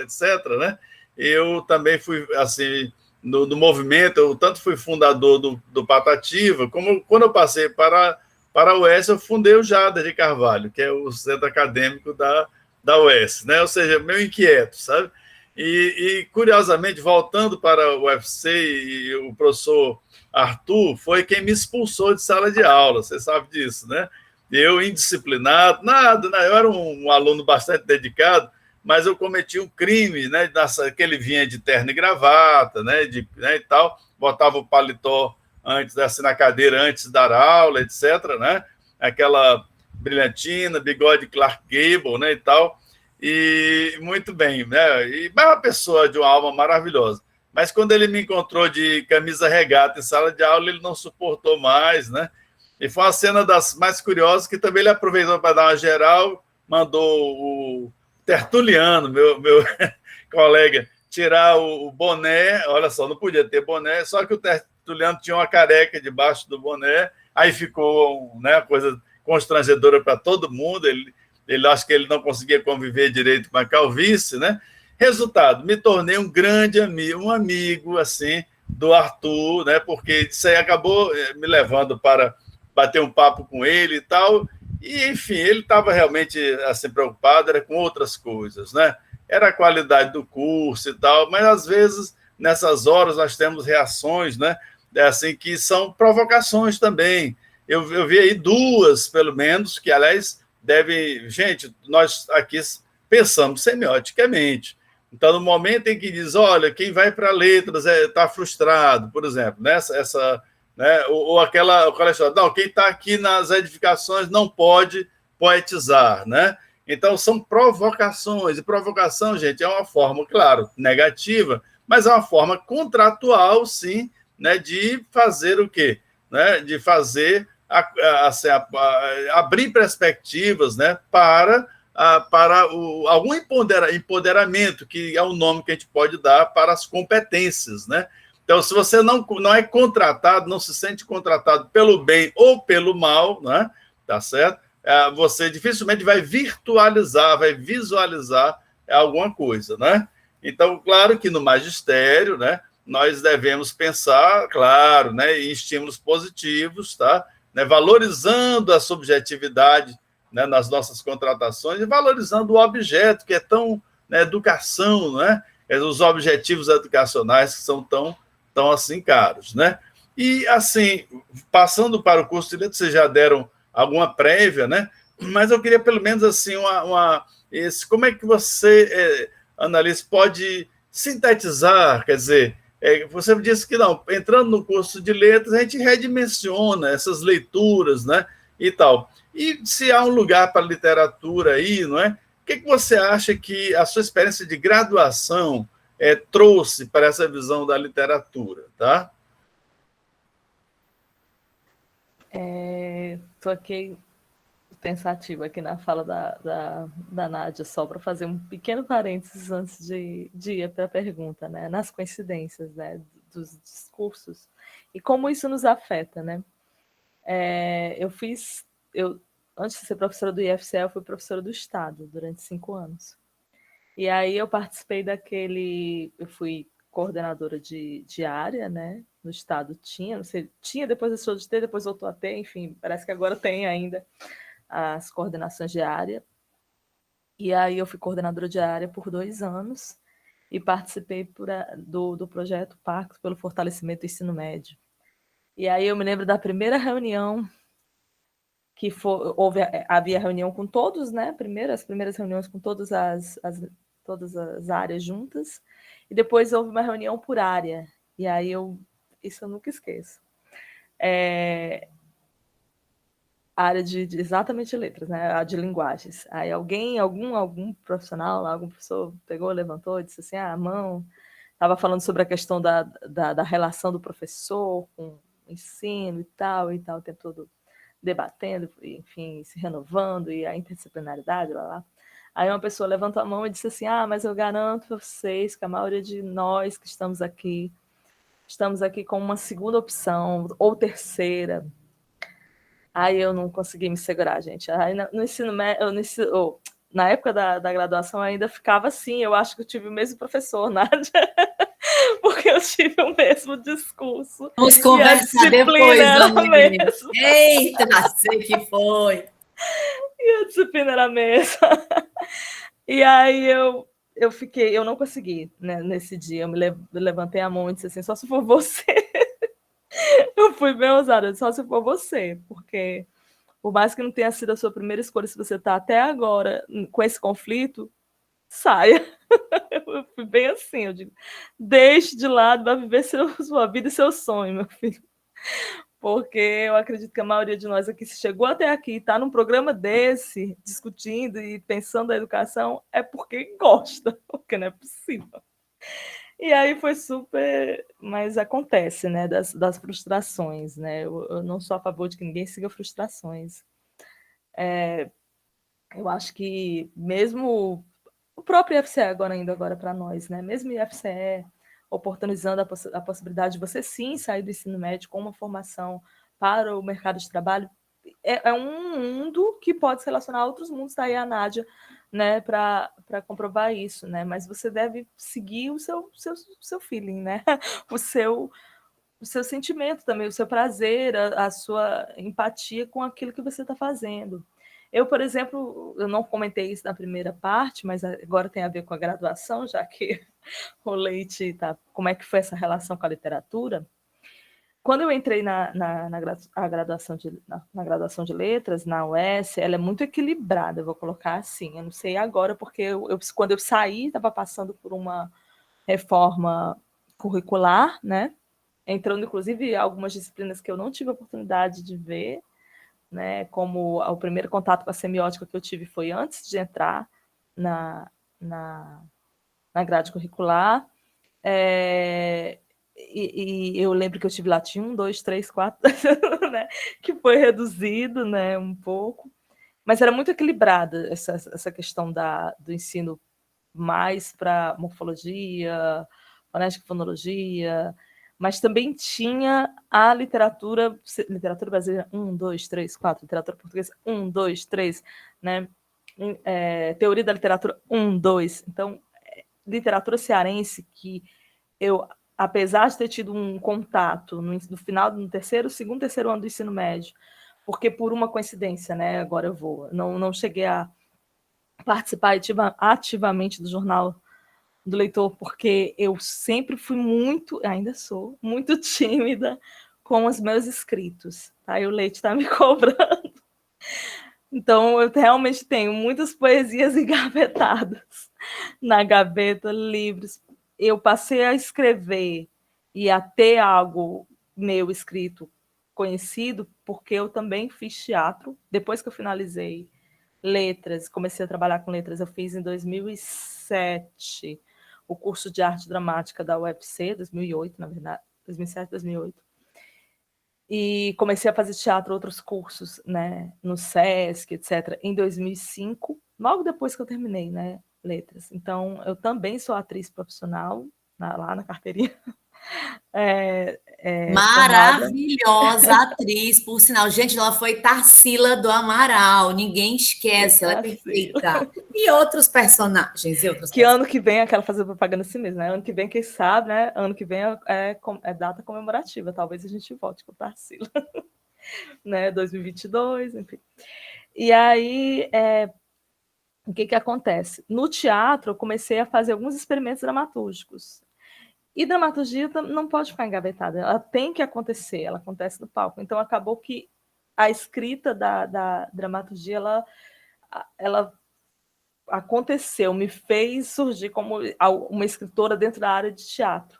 né, eu também fui, assim, no movimento, eu tanto fui fundador do Patativa, como quando eu passei para a UES, eu fundei o Jader de Carvalho, que é o centro acadêmico da UES, né, ou seja, meio inquieto, sabe? E, curiosamente, voltando para o UFC, e o professor Arthur foi quem me expulsou de sala de aula, você sabe disso, né? Eu, indisciplinado, nada, né? Eu era um aluno bastante dedicado, mas eu cometi um crime, né? Que ele vinha de terno e gravata, né? E tal, botava o paletó assim, na cadeira antes de dar aula, etc., né? Aquela brilhantina, bigode Clark Gable, né? E tal. E muito bem, né? E uma pessoa de uma alma maravilhosa. Mas quando ele me encontrou de camisa regata em sala de aula, ele não suportou mais, né? E foi uma cena das mais curiosas, que também ele aproveitou para dar uma geral, mandou o Tertuliano, meu colega, tirar o boné. Olha só, não podia ter boné, só que o Tertuliano tinha uma careca debaixo do boné, aí ficou, né, uma coisa constrangedora para todo mundo. Ele acha que ele não conseguia conviver direito com a calvície, né? Resultado, me tornei um grande amigo, um amigo, assim, do Arthur, né? Porque isso aí acabou me levando para bater um papo com ele e tal. E, enfim, ele estava realmente assim, preocupado, era com outras coisas, né? Era a qualidade do curso e tal, mas às vezes, nessas horas, nós temos reações, né? Assim, que são provocações também. Eu vi aí 2, pelo menos, que, aliás, gente, nós aqui pensamos semioticamente. Então, no momento em que diz, olha, quem vai para letras está frustrado, por exemplo, né? Né? Ou aquela história, não, quem está aqui nas edificações não pode poetizar, né? Então, são provocações, e provocação, gente, é uma forma, claro, negativa, mas é uma forma contratual, sim, né, de fazer o quê? Né? De fazer abrir perspectivas, né, para algum empoderamento, que é o nome que a gente pode dar para as competências, né? Então, se você não é contratado, não se sente contratado pelo bem ou pelo mal, né? Tá certo? Você dificilmente vai virtualizar, vai visualizar alguma coisa, né? Então, claro que no magistério, né, nós devemos pensar, claro, né, em estímulos positivos, tá? Né, valorizando a subjetividade, né, nas nossas contratações e valorizando o objeto, que é tão, né, educação, né? Os objetivos educacionais que são tão assim caros, né? E assim, passando para o curso de letras, vocês já deram alguma prévia, né? Mas eu queria pelo menos assim como é que você, Annalise, pode sintetizar, quer dizer, você disse que não, entrando no curso de letras, a gente redimensiona essas leituras, né? E tal. E se há um lugar para literatura aí, não é? O que você acha que a sua experiência de graduação trouxe para essa visão da literatura, tá? Estou aqui pensativa aqui na fala da Nádia, só para fazer um pequeno parênteses antes de ir para a pergunta, né? Nas coincidências, né, dos discursos e como isso nos afeta, né? Antes de ser professora do IFCE, eu fui professora do Estado durante 5 anos. E aí eu participei eu fui coordenadora de área, né? No Estado não sei, depois deixou de ter, depois voltou a ter, enfim, parece que agora tem ainda as coordenações de área. E aí eu fui coordenadora de área por 2 anos e participei do projeto Pacto pelo Fortalecimento do Ensino Médio. E aí eu me lembro da primeira reunião que havia reunião com todos, né? As primeiras reuniões com todas as áreas juntas, e depois houve uma reunião por área. E aí isso eu nunca esqueço. A área de exatamente letras, né? A de linguagens. Aí algum profissional, algum professor pegou, levantou e disse assim, a mão, estava falando sobre a questão da relação do professor com o ensino e tal, o tempo todo debatendo, enfim, se renovando, e a interdisciplinaridade, lá. Aí uma pessoa levantou a mão e disse assim, mas eu garanto a vocês que a maioria de nós que estamos aqui com uma segunda opção, ou terceira. Aí eu não consegui me segurar, gente. Aí no ensino médio, na época da graduação, eu ainda ficava assim, eu acho que eu tive o mesmo professor, Nádia, porque eu tive o mesmo discurso. Vamos conversar depois, Annalise. Eita, sei que foi. E a disciplina era a mesma. E aí eu não consegui, né, nesse dia. Eu me levantei a mão e disse assim, só se for você. Eu fui bem ousada, só se for você, porque por mais que não tenha sido a sua primeira escolha, se você está até agora com esse conflito, saia. Eu fui bem assim, eu digo, deixe de lado, vai viver sua vida e seu sonho, meu filho. Porque eu acredito que a maioria de nós aqui, se chegou até aqui, está num programa desse, discutindo e pensando a educação, é porque gosta, porque não é possível. E aí foi super, mas acontece, né, das frustrações, né? Eu não sou a favor de que ninguém siga frustrações. Eu acho que mesmo o próprio IFCE indo agora para nós, né? Mesmo o IFCE oportunizando a possibilidade de você sim sair do ensino médio com uma formação para o mercado de trabalho, é um mundo que pode se relacionar a outros mundos, tá aí a Nádia, né, para comprovar isso, né? Mas você deve seguir o seu feeling, né? O seu sentimento também, o seu prazer, a sua empatia com aquilo que você está fazendo. Eu, por exemplo, eu não comentei isso na primeira parte, mas agora tem a ver com a graduação, já que o Leite tá. Como é que foi essa relação com a literatura? Quando eu entrei na graduação de letras, na UES, ela é muito equilibrada, eu vou colocar assim. Eu não sei agora, porque quando eu saí, estava passando por uma reforma curricular, né? Entrando, inclusive, algumas disciplinas que eu não tive a oportunidade de ver, né? Como o primeiro contato com a semiótica que eu tive foi antes de entrar na grade curricular. e eu lembro que eu tive latim 1, 2, 3, 4, né, que foi reduzido, né, um pouco, mas era muito equilibrada essa questão do ensino mais para morfologia, fonética e fonologia, mas também tinha a literatura brasileira 1, 2, 3, 4, literatura portuguesa 1, 2, 3, né? Teoria da literatura 1, 2. Então, literatura cearense que eu, apesar de ter tido um contato no final do segundo, terceiro ano do ensino médio, porque por uma coincidência, né? Agora eu vou, não cheguei a participar ativamente do jornal do leitor, porque eu sempre fui ainda sou, muito tímida com os meus escritos. Tá? E o Leite está me cobrando. Então, eu realmente tenho muitas poesias engavetadas na gaveta, livros. Eu passei a escrever e a ter algo meu escrito conhecido, porque eu também fiz teatro. Depois que eu finalizei letras, comecei a trabalhar com letras, eu fiz em 2007 o curso de arte dramática da UFC, 2008, na verdade, 2007, 2008. E comecei a fazer teatro, outros cursos, né, no SESC, etc., em 2005, logo depois que eu terminei, né, letras. Então, eu também sou atriz profissional, lá na carteirinha. Maravilhosa atriz, por sinal. Gente, ela foi Tarsila do Amaral. Ninguém esquece, ela é perfeita. E outros personagens, Que ano que vem, aquela fazer propaganda assim mesmo, né? Ano que vem, quem sabe, né? Ano que vem é data comemorativa. Talvez a gente volte com Tarsila. Né? 2022, enfim. E aí, o que acontece? No teatro, eu comecei a fazer alguns experimentos dramatúrgicos. E dramaturgia não pode ficar engavetada, ela tem que acontecer, ela acontece no palco. Então, acabou que a escrita da dramaturgia, ela aconteceu, me fez surgir como uma escritora dentro da área de teatro.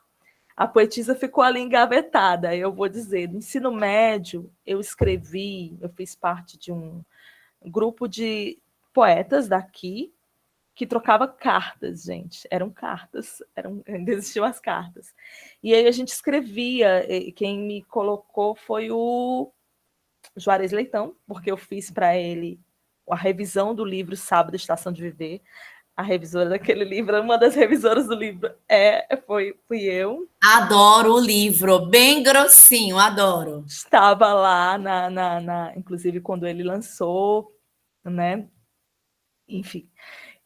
A poetisa ficou ali engavetada, eu vou dizer. No ensino médio, eu fiz parte de um grupo de poetas daqui, que trocava cartas, gente. Eram cartas, ainda existiam as cartas. E aí a gente escrevia, quem me colocou foi o Juarez Leitão, porque eu fiz para ele a revisão do livro Sábado, Estação de Viver. A revisora daquele livro, uma das revisoras do livro fui eu. Adoro o livro, bem grossinho, adoro. Estava lá, inclusive, quando ele lançou, né? Enfim.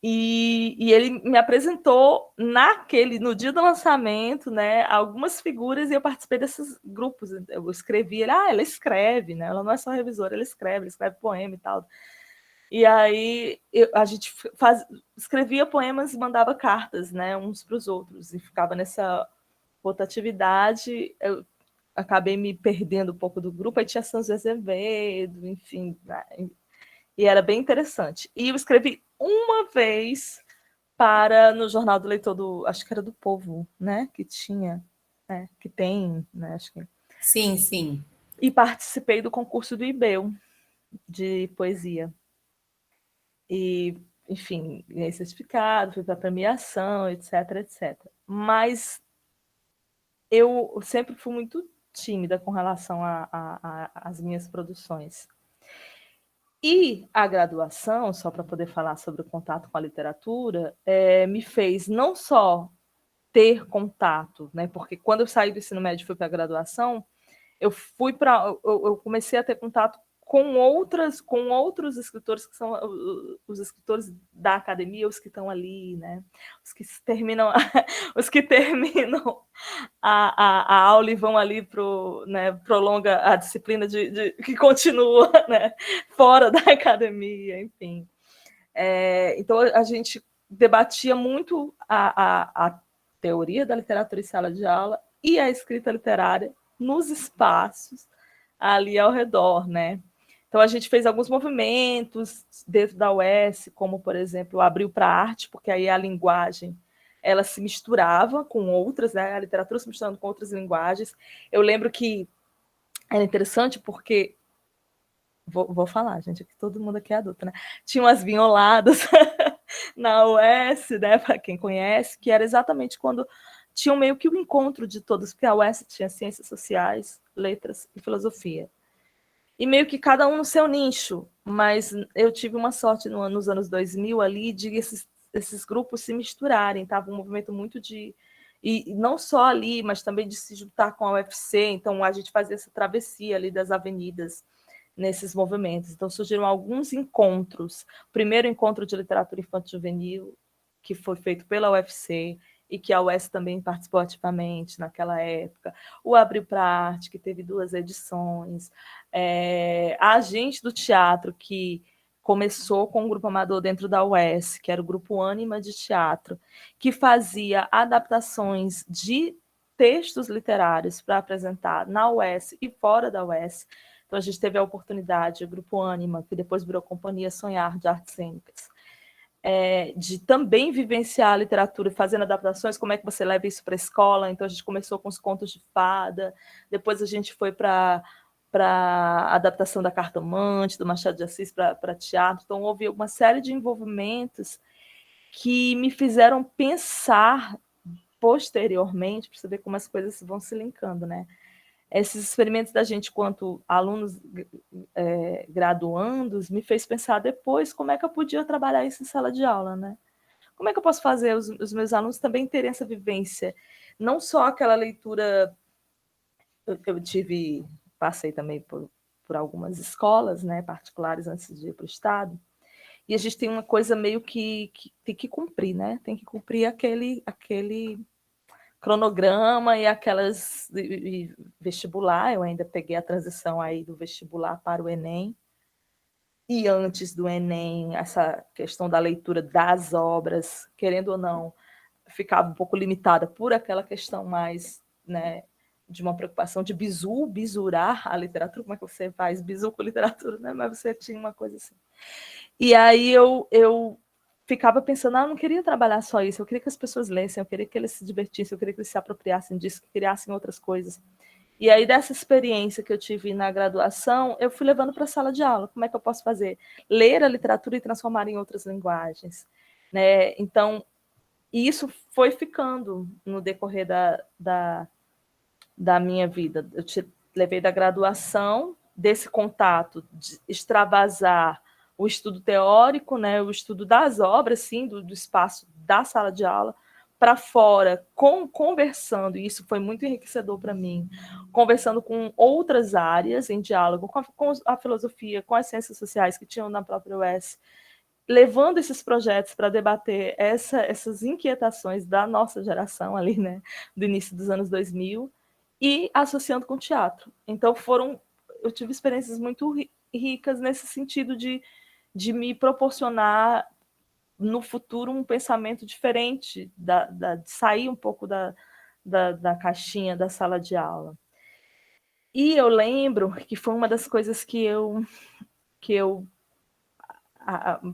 E ele me apresentou no dia do lançamento, né, algumas figuras, e eu participei desses grupos. Eu escrevi, ela escreve, né? Ela não é só revisora, ela escreve poema e tal. E aí a gente escrevia poemas e mandava cartas, né, uns para os outros, e ficava nessa rotatividade. Eu acabei me perdendo um pouco do grupo, aí tinha São José Azevedo, enfim, e era bem interessante. E eu escrevi uma vez no Jornal do Leitor, acho que era do Povo, né, que tinha, né, que tem, né, acho que... Sim, sim. E participei do concurso do IBEU, de poesia. E, enfim, ganhei certificado, fui para premiação, etc, etc. Mas eu sempre fui muito tímida com relação às minhas produções. E a graduação, só para poder falar sobre o contato com a literatura, me fez não só ter contato, né? Porque quando eu saí do ensino médio e fui para a graduação, eu comecei a ter contato com outros escritores, que são os escritores da academia, os que estão ali, né? Os que terminam a aula e vão ali né, prolonga a disciplina que continua, né, fora da academia, enfim. Então, a gente debatia muito a teoria da literatura em sala de aula e a escrita literária nos espaços ali ao redor, né? Então, a gente fez alguns movimentos dentro da UES, como, por exemplo, abriu para a arte, porque aí a linguagem ela se misturava com outras, né? A literatura se misturando com outras linguagens. Eu lembro que era interessante porque... Vou falar, gente, que todo mundo aqui é adulto, né? Tinha umas vinholadas na UES, né? Para quem conhece, que era exatamente quando tinham meio que o encontro de todos, porque a UES tinha ciências sociais, letras e filosofia. E meio que cada um no seu nicho, mas eu tive uma sorte nos anos 2000 ali de esses grupos se misturarem, estava um movimento muito de... E não só ali, mas também de se juntar com a UFC, então a gente fazia essa travessia ali das avenidas nesses movimentos. Então surgiram alguns encontros. O primeiro encontro de literatura infanto-juvenil, que foi feito pela UFC, e que a UES também participou ativamente naquela época, o Abril para a Arte, que teve 2 edições, a Agente do Teatro, que começou com um grupo amador dentro da UES, que era o Grupo Ânima de Teatro, que fazia adaptações de textos literários para apresentar na UES e fora da UES. Então, a gente teve a oportunidade, o Grupo Ânima, que depois virou Companhia Sonhar de Artes Cênicas, de também vivenciar a literatura, fazendo adaptações, como é que você leva isso para a escola. Então, a gente começou com os contos de fada, depois a gente foi para a adaptação da Cartomante, do Machado de Assis, para teatro. Então, houve uma série de envolvimentos que me fizeram pensar posteriormente, para saber como as coisas vão se linkando, né? Esses experimentos da gente, quanto alunos graduandos, me fez pensar depois como é que eu podia trabalhar isso em sala de aula, né? Como é que eu posso fazer os meus alunos também terem essa vivência? Não só aquela leitura... Passei também por algumas escolas, né, particulares antes de ir para o Estado, e a gente tem uma coisa meio que tem que cumprir, né? Tem que cumprir aquele cronograma e aquelas vestibular. Eu ainda peguei a transição aí do vestibular para o Enem, e antes do Enem, essa questão da leitura das obras, querendo ou não, ficava um pouco limitada por aquela questão mais, né, de uma preocupação de bisurar a literatura. Como é que você faz bizu com literatura, né? Mas você tinha uma coisa assim. E aí eu ficava pensando, eu não queria trabalhar só isso, eu queria que as pessoas lessem, eu queria que eles se divertissem, eu queria que eles se apropriassem disso, que criassem outras coisas. E aí, dessa experiência que eu tive na graduação, eu fui levando para a sala de aula. Como é que eu posso fazer? Ler a literatura e transformar em outras linguagens, né? Então, isso foi ficando no decorrer da minha vida. Eu te levei da graduação, desse contato, de extravasar o estudo teórico, né, o estudo das obras, sim, do espaço da sala de aula, para fora, conversando, e isso foi muito enriquecedor para mim, conversando com outras áreas, em diálogo com a filosofia, com as ciências sociais que tinham na própria UES, levando esses projetos para debater essas inquietações da nossa geração ali, né, do início dos anos 2000, e associando com o teatro. Então, eu tive experiências muito ricas nesse sentido de me proporcionar no futuro um pensamento diferente, de sair um pouco da caixinha da sala de aula. E eu lembro que foi uma das coisas que eu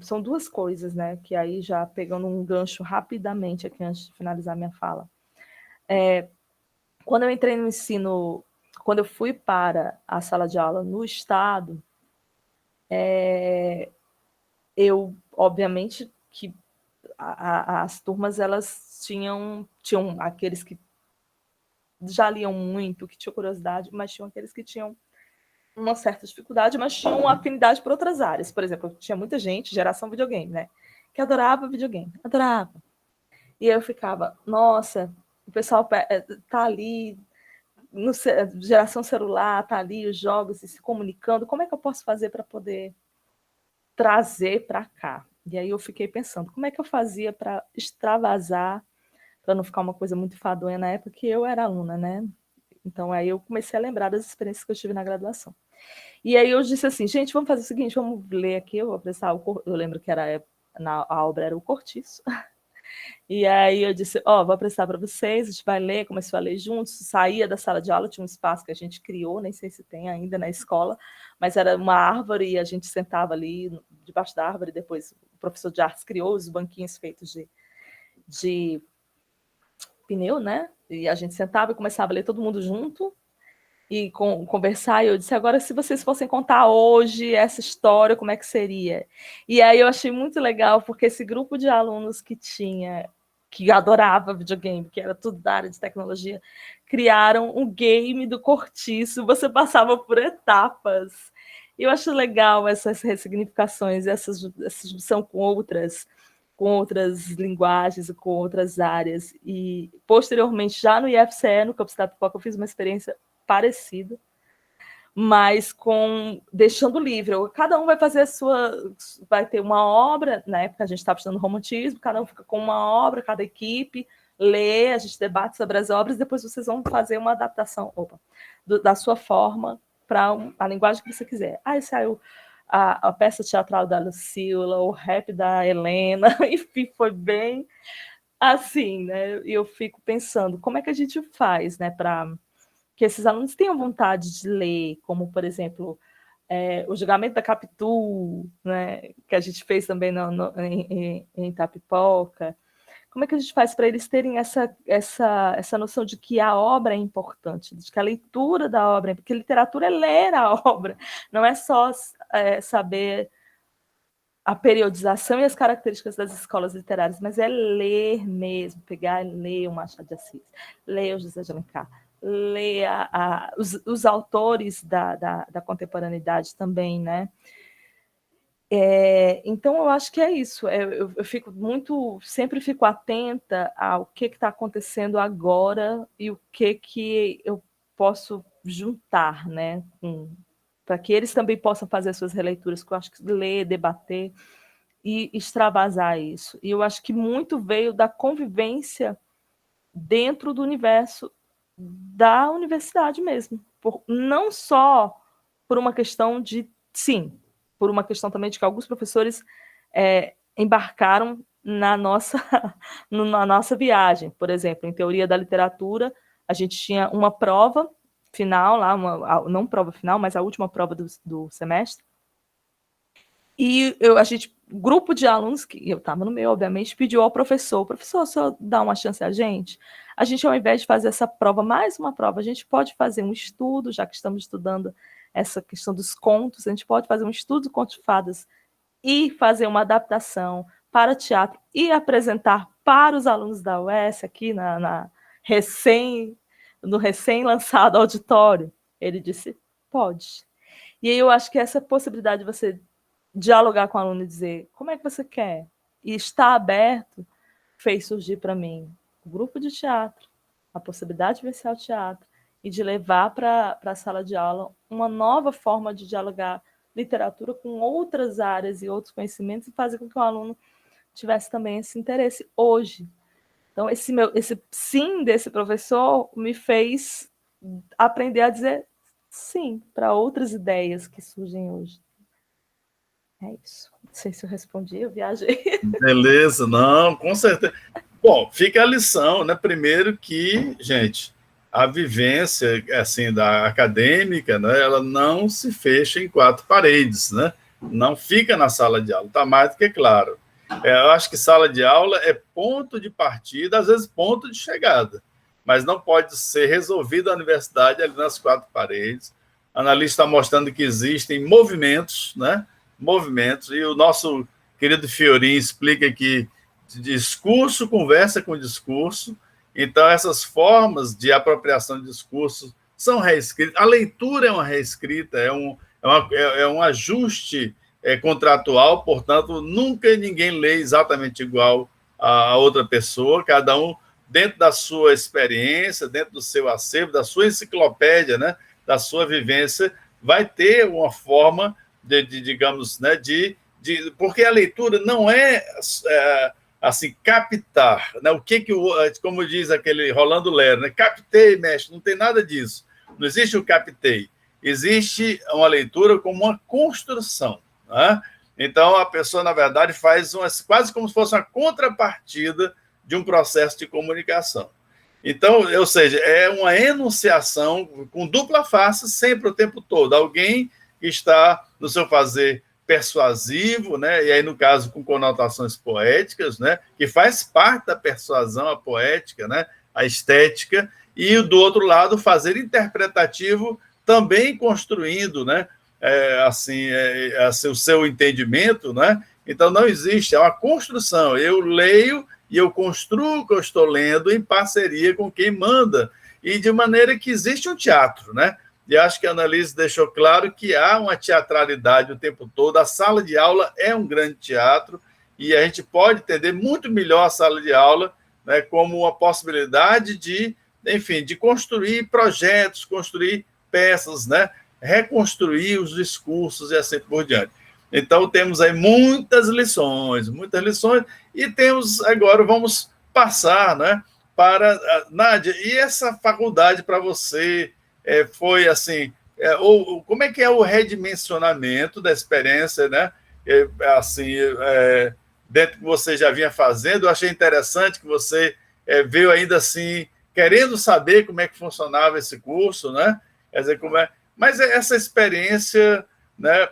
são 2 coisas, né? Que aí já pegando um gancho rapidamente aqui antes de finalizar minha fala. Quando eu entrei no ensino, quando eu fui para a sala de aula no Estado, eu, obviamente, que as turmas, elas tinham aqueles que já liam muito, que tinham curiosidade, mas tinham aqueles que tinham uma certa dificuldade, mas tinham uma afinidade por outras áreas. Por exemplo, tinha muita gente, geração videogame, né? Que adorava videogame, adorava. E eu ficava, nossa, o pessoal tá ali, geração celular, tá ali, os jogos se comunicando, como é que eu posso fazer para poder trazer para cá? E aí eu fiquei pensando, como é que eu fazia para extravasar, para não ficar uma coisa muito fadonha na época que eu era aluna, né? Então aí eu comecei a lembrar das experiências que eu tive na graduação. E aí eu disse assim, gente, vamos fazer o seguinte, vamos ler aqui, eu vou apresentar eu lembro que a obra era o Cortiço. E aí eu disse, vou apresentar para vocês, a gente vai ler, começou a ler juntos, saía da sala de aula, tinha um espaço que a gente criou, nem sei se tem ainda na escola, mas era uma árvore e a gente sentava ali debaixo da árvore, depois o professor de artes criou os banquinhos feitos de pneu, né? E a gente sentava e começava a ler todo mundo junto e conversar, e eu disse, agora se vocês fossem contar hoje essa história, como é que seria? E aí eu achei muito legal, porque esse grupo de alunos que tinha, que adorava videogame, que era tudo da área de tecnologia, criaram um game do Cortiço, você passava por etapas. Eu acho legal essas ressignificações, essa junção com outras linguagens e com outras áreas. E, posteriormente, já no IFCE, no Campus da Pipoca, eu fiz uma experiência parecida, mas deixando livre. Cada um vai fazer vai ter uma obra, na época a gente estava estudando romantismo, cada um fica com uma obra, cada equipe lê, a gente debate sobre as obras, depois vocês vão fazer uma adaptação da sua forma para a linguagem que você quiser. Aí saiu a peça teatral da Lucila, o rap da Helena, enfim, foi bem assim, né? E eu fico pensando, como é que a gente faz, né, para que esses alunos tenham vontade de ler, como, por exemplo, o julgamento da Capitu, né, que a gente fez também em Itapipoca. Como é que a gente faz para eles terem essa noção de que a obra é importante, de que a leitura da obra, porque literatura é ler a obra, não é só saber a periodização e as características das escolas literárias, mas é ler mesmo, pegar e ler o Machado de Assis, ler o José de Alencar, ler os autores da contemporaneidade também, né? Então, eu acho que é isso. Eu sempre fico atenta ao que está acontecendo agora e o que eu posso juntar, né, para que eles também possam fazer suas releituras, que eu acho que ler, debater e extravasar isso. E eu acho que muito veio da convivência dentro do universo da universidade mesmo, não só por uma questão de, sim, por uma questão também de que alguns professores embarcaram na nossa viagem. Por exemplo, em teoria da literatura, a gente tinha uma prova final, não prova final, mas a última prova do semestre, e grupo de alunos, que eu estava no meio, obviamente, pediu ao professor, o senhor dá uma chance a gente, ao invés de fazer essa prova, mais uma prova, a gente pode fazer um estudo, já que estamos estudando essa questão dos contos, a gente pode fazer um estudo de contos de fadas e fazer uma adaptação para teatro e apresentar para os alunos da UES, aqui no recém-lançado auditório. Ele disse, pode. E aí eu acho que essa possibilidade de você dialogar com o aluno e dizer como é que você quer, e estar aberto, fez surgir para mim o grupo de teatro, a possibilidade de vivenciar o teatro, e de levar para a sala de aula uma nova forma de dialogar literatura com outras áreas e outros conhecimentos, e fazer com que o aluno tivesse também esse interesse hoje. Então, esse sim desse professor me fez aprender a dizer sim para outras ideias que surgem hoje. É isso. Não sei se eu respondi, eu viajei. Beleza, não, com certeza. Bom, fica a lição, né? Primeiro que, gente, a vivência assim da acadêmica, né, ela não se fecha em quatro paredes, né? Não fica na sala de aula, está mais do que claro. Eu acho que sala de aula é ponto de partida, às vezes ponto de chegada, mas não pode ser resolvido a universidade ali nas quatro paredes. A analista está mostrando que existem movimentos, né? Movimentos, e o nosso querido Fiorin explica que discurso conversa com discurso. Então, essas formas de apropriação de discursos são reescritas. A leitura é uma reescrita, é um ajuste contratual, portanto, nunca ninguém lê exatamente igual a outra pessoa, cada um dentro da sua experiência, dentro do seu acervo, da sua enciclopédia, né, da sua vivência, vai ter uma forma digamos, né, porque a leitura não é assim, captar, né? O que como diz aquele Rolando Lero, né? Captei, mestre, não tem nada disso. Não existe o captei. Existe uma leitura como uma construção, né? Então, a pessoa, na verdade, faz quase como se fosse uma contrapartida de um processo de comunicação. Então, ou seja, é uma enunciação com dupla face sempre, o tempo todo. Alguém que está no seu fazer persuasivo, né? E aí, no caso, com conotações poéticas, né? Que faz parte da persuasão, a poética, né? A estética, e do outro lado, fazer interpretativo, também construindo, né? O seu entendimento, né? Então, não existe, é uma construção. Eu leio e eu construo o que eu estou lendo em parceria com quem manda, e de maneira que existe um teatro, né? E acho que a Annalise deixou claro que há uma teatralidade o tempo todo, a sala de aula é um grande teatro, e a gente pode entender muito melhor a sala de aula, né, como uma possibilidade de, enfim, de construir projetos, construir peças, né, reconstruir os discursos e assim por diante. Então, temos aí muitas lições, e temos agora, vamos passar, né, para Nádia, e essa faculdade para você foi assim, como é que é o redimensionamento da experiência, né, dentro do que você já vinha fazendo? Eu achei interessante que você veio ainda assim, querendo saber como é que funcionava esse curso, né, quer dizer, mas essa experiência, né,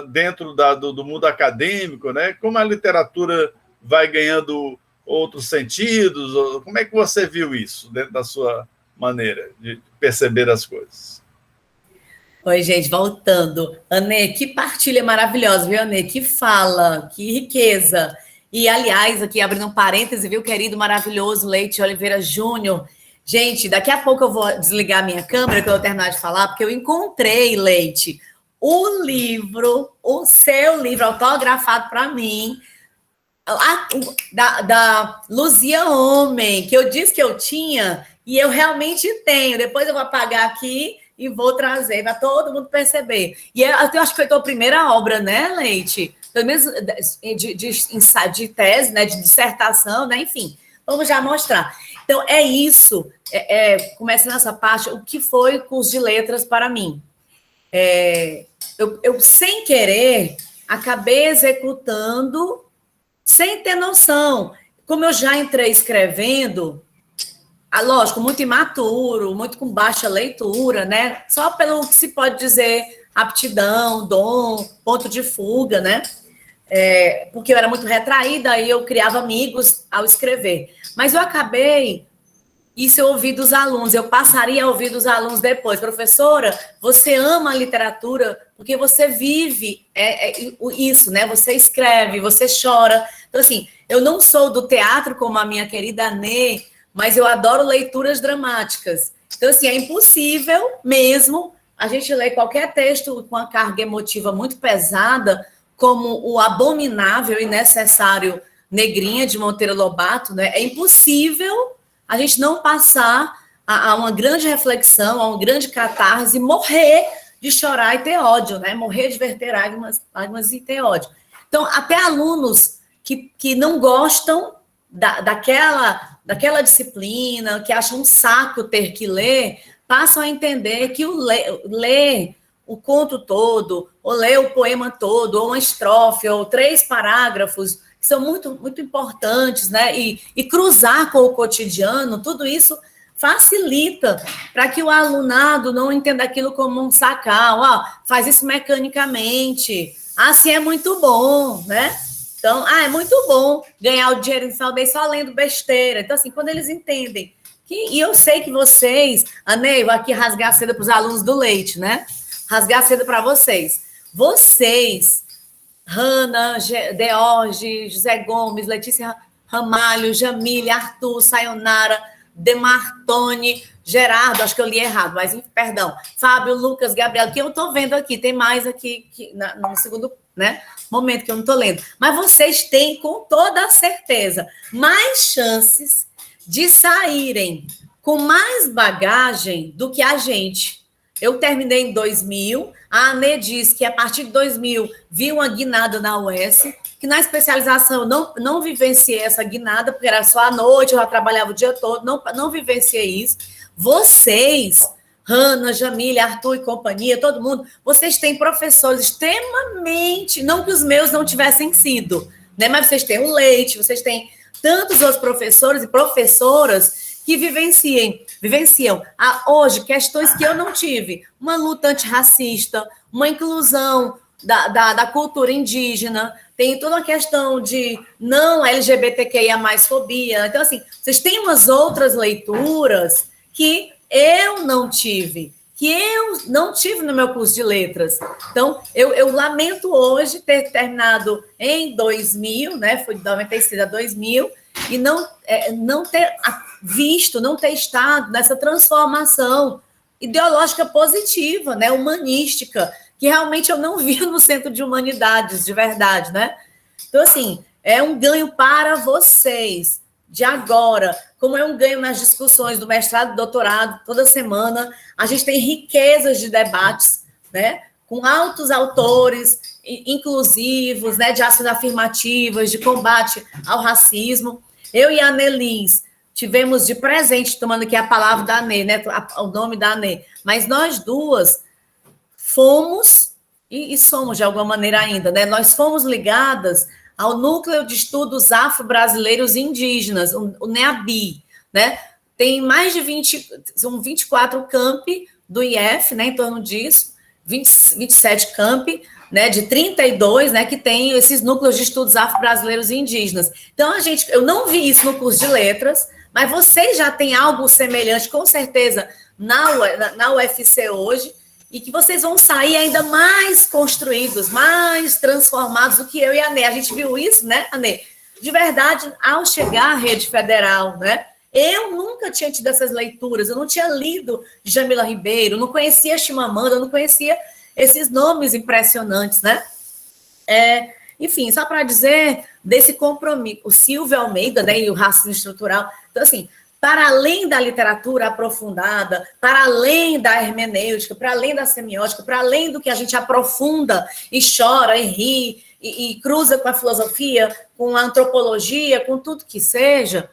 dentro do mundo acadêmico, né, como a literatura vai ganhando outros sentidos, como é que você viu isso dentro da sua maneira de perceber as coisas? Oi, gente, voltando. Anê, que partilha maravilhosa, viu, Anê? Que fala, que riqueza. E, aliás, aqui abrindo um parêntese, viu, querido, maravilhoso Leite Oliveira Júnior. Gente, daqui a pouco eu vou desligar minha câmera, que eu vou terminar de falar, porque eu encontrei, Leite, o livro, o seu livro autografado para mim, da Luzia Homem, que eu disse que eu tinha, e eu realmente tenho. Depois eu vou apagar aqui e vou trazer para todo mundo perceber. E eu acho que foi a tua primeira obra, né, Leite? Pelo menos de tese, né, de dissertação, né, enfim. Vamos já mostrar. Então, é isso. Começa nessa parte, o que foi o curso de letras para mim. Eu, sem querer, acabei executando sem ter noção. Como eu já entrei escrevendo, lógico, muito imaturo, muito com baixa leitura, né? Só pelo que se pode dizer aptidão, dom, ponto de fuga, né? Porque eu era muito retraída e eu criava amigos ao escrever. Mas eu acabei, isso eu ouvi dos alunos, eu passaria a ouvir dos alunos depois. Professora, você ama a literatura porque você vive isso, né? Você escreve, você chora. Então, assim, eu não sou do teatro como a minha querida Nê, mas eu adoro leituras dramáticas. Então, assim, é impossível mesmo a gente ler qualquer texto com a carga emotiva muito pesada, como o abominável e necessário Negrinha, de Monteiro Lobato, né? É impossível a gente não passar a uma grande reflexão, a uma grande catarse, morrer de chorar e ter ódio, né? Morrer de verter lágrimas e ter ódio. Então, até alunos que não gostam daquela disciplina, que acham um saco ter que ler, passam a entender que ler o conto todo, ou ler o poema todo, ou uma estrofe, ou 3 parágrafos, que são muito, muito importantes, né? E cruzar com o cotidiano, tudo isso facilita para que o alunado não entenda aquilo como um sacal, faz isso mecanicamente, assim é muito bom, né? Então, é muito bom ganhar o dinheiro em saldo só lendo besteira. Então, assim, quando eles entendem e eu sei que vocês, Anei, vou aqui rasgar a seda para os alunos do Leite, né? Rasgar a seda para vocês. Vocês, Hanna, Deorge, José Gomes, Letícia Ramalho, Jamile, Arthur, Sayonara, Demartoni, Gerardo, acho que eu li errado, mas perdão, Fábio, Lucas, Gabriel, que eu estou vendo aqui, tem mais aqui no segundo, né, momento que eu não estou lendo. Mas vocês têm, com toda a certeza, mais chances de saírem com mais bagagem do que a gente. Eu terminei em 2000, a Anê diz que a partir de 2000 viu uma guinada na UES, que na especialização não vivenciei essa guinada, porque era só à noite, eu já trabalhava o dia todo, não vivenciei isso. Vocês, Hanna, Jamile, Arthur e companhia, todo mundo, vocês têm professores extremamente, não que os meus não tivessem sido, né? Mas vocês têm o Leite, vocês têm tantos outros professores e professoras que vivenciam hoje questões que eu não tive, uma luta antirracista, uma inclusão da cultura indígena, tem toda uma questão de não LGBTQIA+, fobia. Então, assim, vocês têm umas outras leituras que eu não tive no meu curso de letras. Então, eu lamento hoje ter terminado em 2000, né? Foi de 96 a 2000, e não ter visto, não ter estado nessa transformação ideológica positiva, né, humanística, que realmente eu não vi no Centro de Humanidades, de verdade, né? Então, assim, é um ganho para vocês, de agora, como é um ganho nas discussões do mestrado e doutorado, toda semana, a gente tem riquezas de debates, né, com altos autores, inclusivos, né, de ações afirmativas, de combate ao racismo. Eu e a Nelis tivemos de presente, tomando aqui a palavra da Nê, né, o nome da Nê, mas nós duas fomos, e somos de alguma maneira ainda, né, nós fomos ligadas ao Núcleo de Estudos Afro-Brasileiros e Indígenas, o NEABI, né, tem mais de são 24 campi do IF, né, em torno disso, 27 campi, né, de 32, né, que tem esses núcleos de estudos afro-brasileiros e indígenas. Então, eu não vi isso no curso de letras, mas vocês já têm algo semelhante, com certeza, na UFC hoje, e que vocês vão sair ainda mais construídos, mais transformados do que eu e a Nê. A gente viu isso, né, Nê? De verdade, ao chegar à rede federal, né, eu nunca tinha tido essas leituras, eu não tinha lido Djamila Ribeiro, não conhecia Chimamanda, não conhecia esses nomes impressionantes, né? Enfim, só para dizer desse compromisso, o Silvio Almeida, né, e o racismo estrutural. Então, assim, para além da literatura aprofundada, para além da hermenêutica, para além da semiótica, para além do que a gente aprofunda e chora e ri e cruza com a filosofia, com a antropologia, com tudo que seja,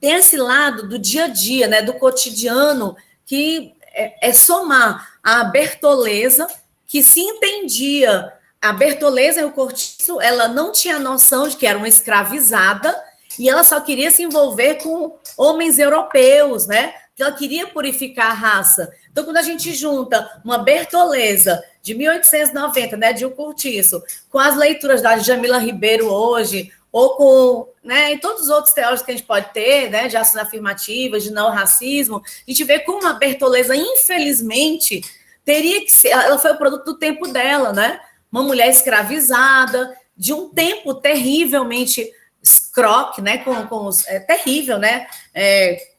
tem esse lado do dia a dia, né, do cotidiano, que é somar a Bertoleza, que se entendia, a Bertoleza e o Cortiço, ela não tinha noção de que era uma escravizada, e ela só queria se envolver com homens europeus, né? Ela queria purificar a raça. Então, quando a gente junta uma Bertoleza de 1890, né, de O Cortiço, com as leituras da Djamila Ribeiro hoje, ou com, né, e todos os outros teóricos que a gente pode ter, né, de ações afirmativas, de não racismo, a gente vê como a Bertoleza, infelizmente, teria que ser, ela foi o produto do tempo dela, né? Uma mulher escravizada, de um tempo terrivelmente escroque, né, terrível, né?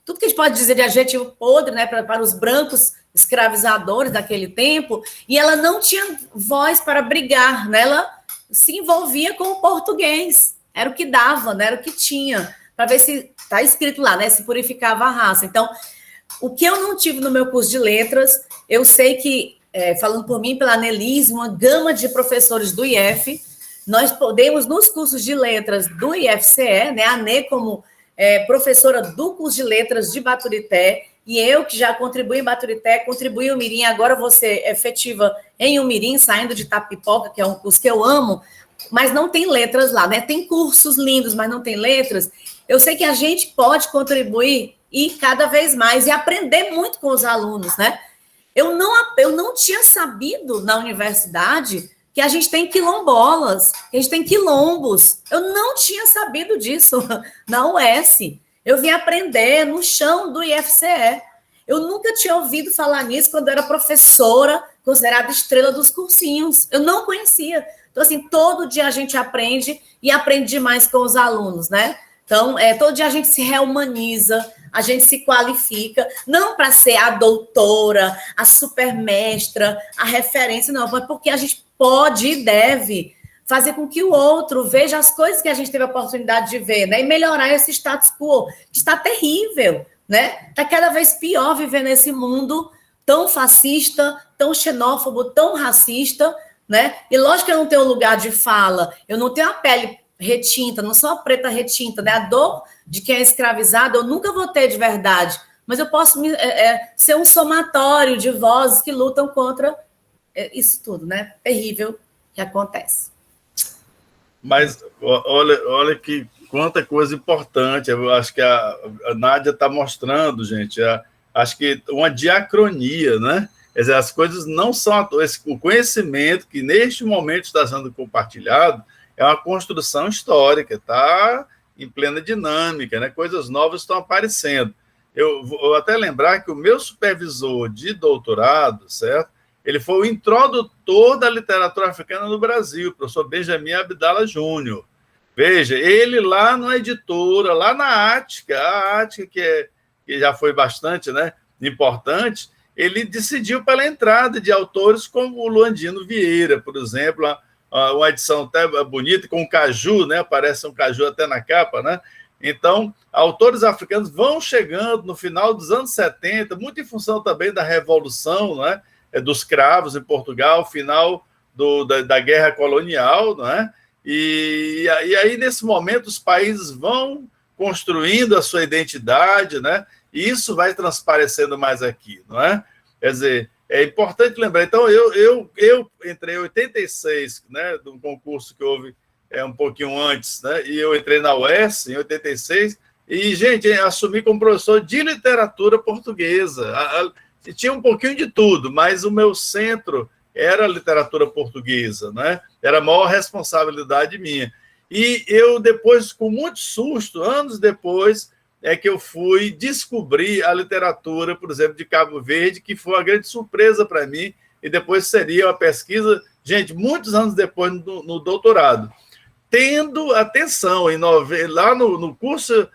Tudo que a gente pode dizer de adjetivo podre, né, para os brancos escravizadores daquele tempo, e ela não tinha voz para brigar, né? Ela se envolvia com o português, era o que dava, né? Era o que tinha, para ver se, está escrito lá, né, se purificava a raça. Então, o que eu não tive no meu curso de letras, eu sei que, falando por mim, pela Nelis, uma gama de professores do IF, nós podemos, nos cursos de letras do IFCE, né, a Nê como professora do curso de letras de Baturité, e eu que já contribuí em Baturité, contribuí em Umirim, agora vou ser efetiva em Umirim, saindo de Tapipoca, que é um curso que eu amo, mas não tem letras lá, né? Tem cursos lindos, mas não tem letras. Eu sei que a gente pode contribuir e cada vez mais, e aprender muito com os alunos, né? Eu não tinha sabido na universidade que a gente tem quilombolas, que a gente tem quilombos. Eu não tinha sabido disso na UES. Eu vim aprender no chão do IFCE. Eu nunca tinha ouvido falar nisso quando eu era professora, considerada estrela dos cursinhos. Eu não conhecia. Então, assim, todo dia a gente aprende e aprende demais com os alunos, né? Então, todo dia a gente se reumaniza, a gente se qualifica, não para ser a doutora, a supermestra, a referência, não, mas porque a gente pode e deve fazer com que o outro veja as coisas que a gente teve a oportunidade de ver, né? E melhorar esse status quo, que está terrível, né? Está cada vez pior viver nesse mundo tão fascista, tão xenófobo, tão racista, né? E lógico que eu não tenho lugar de fala, eu não tenho a pele retinta, não sou a preta retinta, né? A dor de quem é escravizado eu nunca vou ter de verdade, mas eu posso ser um somatório de vozes que lutam contra isso tudo, né? Terrível que acontece. Mas olha que quanta coisa importante. Eu acho que a Nádia está mostrando, gente, acho que uma diacronia, né? Quer dizer, as coisas não são o conhecimento que neste momento está sendo compartilhado é uma construção histórica, está em plena dinâmica, né? Coisas novas estão aparecendo. Eu vou até lembrar que o meu supervisor de doutorado, certo? Ele foi o introdutor da literatura africana no Brasil, o professor Benjamin Abdala Júnior. Veja, ele lá na editora, lá na Ática, a Ática que já foi bastante, né, importante, ele decidiu pela entrada de autores como o Luandino Vieira, por exemplo, uma edição até bonita, com um caju, né, aparece um caju até na capa, né? Então, autores africanos vão chegando no final dos anos 70, muito em função também da Revolução, né, dos cravos em Portugal, final da Guerra Colonial, né? E aí, nesse momento, os países vão construindo a sua identidade, né? E isso vai transparecendo mais aqui, não é? Quer dizer, é importante lembrar. Então, eu entrei em 86, né, de um concurso que houve um pouquinho antes, né? E eu entrei na UES em 86, e, gente, assumi como professor de literatura portuguesa. Tinha um pouquinho de tudo, mas o meu centro era a literatura portuguesa, né? Era a maior responsabilidade minha. E eu depois, com muito susto, anos depois, é que eu fui descobrir a literatura, por exemplo, de Cabo Verde, que foi uma grande surpresa para mim, e depois seria uma pesquisa, gente, muitos anos depois, no doutorado. Tendo atenção, lá no curso,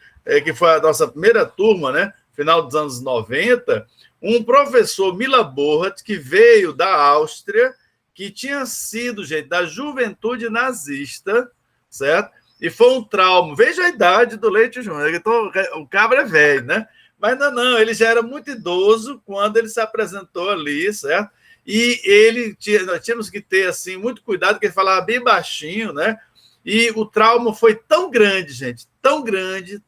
que foi a nossa primeira turma, né, final dos anos 90, um professor, Mila Borrat, que veio da Áustria, que tinha sido, gente, da juventude nazista, certo? E foi um trauma. Veja a idade do Leite Júnior. Então, o cabra é velho, né? Mas não, ele já era muito idoso quando ele se apresentou ali, certo? E nós tínhamos que ter, assim, muito cuidado, porque ele falava bem baixinho, né? E o trauma foi tão grande, gente, tão grande,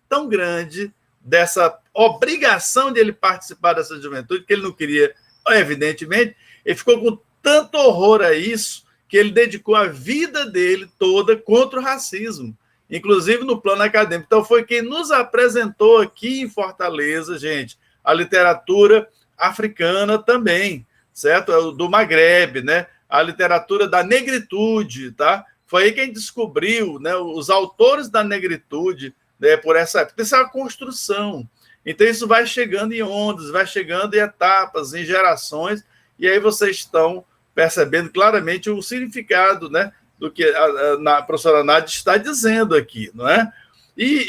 dessa obrigação de ele participar dessa juventude, que ele não queria, evidentemente, ele ficou com tanto horror a isso, que ele dedicou a vida dele toda contra o racismo, inclusive no plano acadêmico. Então, foi quem nos apresentou aqui em Fortaleza, gente, a literatura africana também, certo? Do Maghreb, né? A literatura da negritude, tá? Foi aí quem descobriu, né, os autores da negritude, né, por essa época. Isso é uma construção. Então, isso vai chegando em ondas, vai chegando em etapas, em gerações, e aí vocês estão percebendo claramente o significado, né, do que a professora Nádia está dizendo aqui, não é? E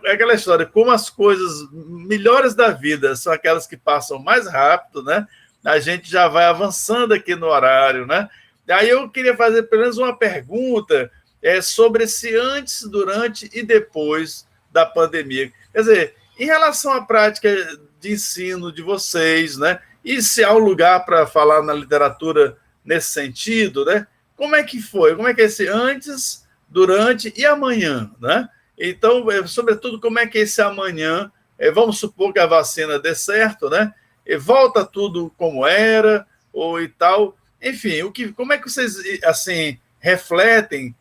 aquela história, como as coisas melhores da vida são aquelas que passam mais rápido, né? A gente já vai avançando aqui no horário, né? Aí eu queria fazer pelo menos uma pergunta sobre esse antes, durante e depois da pandemia. Quer dizer, em relação à prática de ensino de vocês, né? E se há um lugar para falar na literatura nesse sentido, né? Como é que foi? Como é que é esse antes, durante e amanhã, né? Então, sobretudo, como é que é esse amanhã? Vamos supor que a vacina dê certo, né? E volta tudo como era, ou e tal. Enfim, como é que vocês, assim, refletem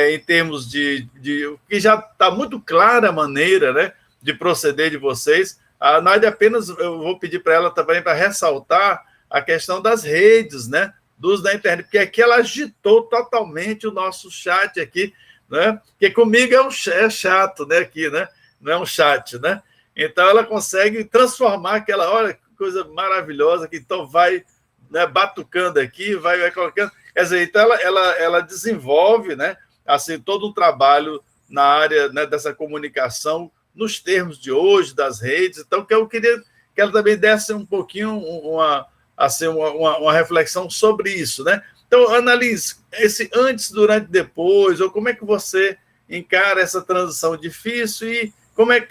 em termos que já está muito clara a maneira, né, de proceder de vocês. A Nádia apenas, eu vou pedir para ela também para ressaltar a questão das redes, né, do uso da internet, porque aqui ela agitou totalmente o nosso chat aqui, né, porque comigo é chato, né, aqui, né, não é um chat, né, então ela consegue transformar aquela, olha, que coisa maravilhosa, que então vai, né, batucando aqui, vai colocando, quer dizer, então ela desenvolve, né, assim, todo um trabalho na área, né, dessa comunicação, nos termos de hoje, das redes. Então, que eu queria que ela também desse um pouquinho uma reflexão sobre isso, né? Então, analise esse antes, durante e depois, ou como é que você encara essa transição difícil e como é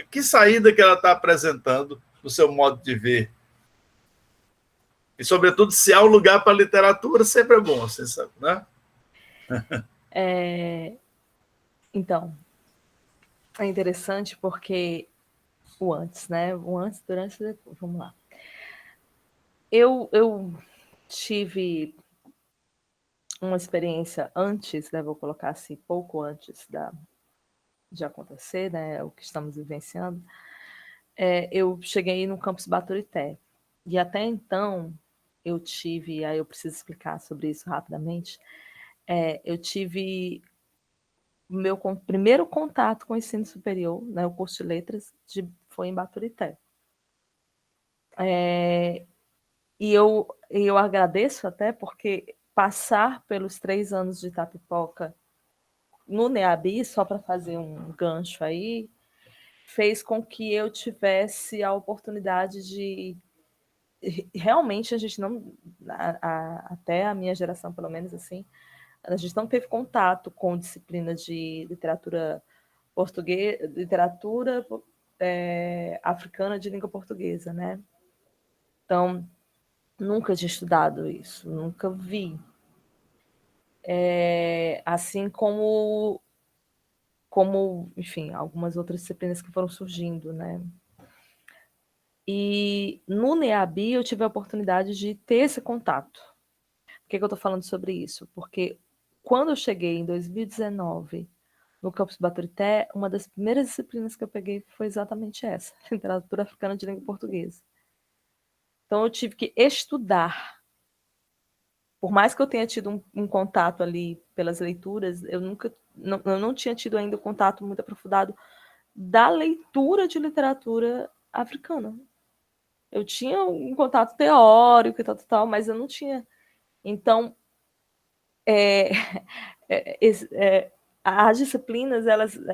que saída que ela está apresentando no seu modo de ver. E, sobretudo, se há um lugar para a literatura, sempre é bom, você sabe, né? Então, é interessante porque o antes, né? O antes, durante e depois. Vamos lá. Eu tive uma experiência antes, né? Vou colocar assim, pouco antes de acontecer, né? O que estamos vivenciando. Eu cheguei no campus Baturité. E até então, aí eu preciso explicar sobre isso rapidamente, eu tive o meu primeiro contato com o ensino superior, né, o curso de letras, foi em Baturité. E eu agradeço até porque passar pelos 3 anos de Itapipoca no NEABI, só para fazer um gancho aí, fez com que eu tivesse a oportunidade de... Realmente, a gente não... até a minha geração, pelo menos, assim, a gente não teve contato com disciplina de literatura portuguesa, literatura africana de língua portuguesa, né? Então, nunca tinha estudado isso, nunca vi. Assim como, enfim, algumas outras disciplinas que foram surgindo, né? E no NEABI eu tive a oportunidade de ter esse contato. Por que eu estou falando sobre isso? Porque quando eu cheguei em 2019 no campus Baturité, uma das primeiras disciplinas que eu peguei foi exatamente essa, literatura africana de língua portuguesa. Então eu tive que estudar. Por mais que eu tenha tido um contato ali pelas leituras, eu não tinha tido ainda um contato muito aprofundado da leitura de literatura africana. Eu tinha um contato teórico e tal, mas eu não tinha. Então, as disciplinas,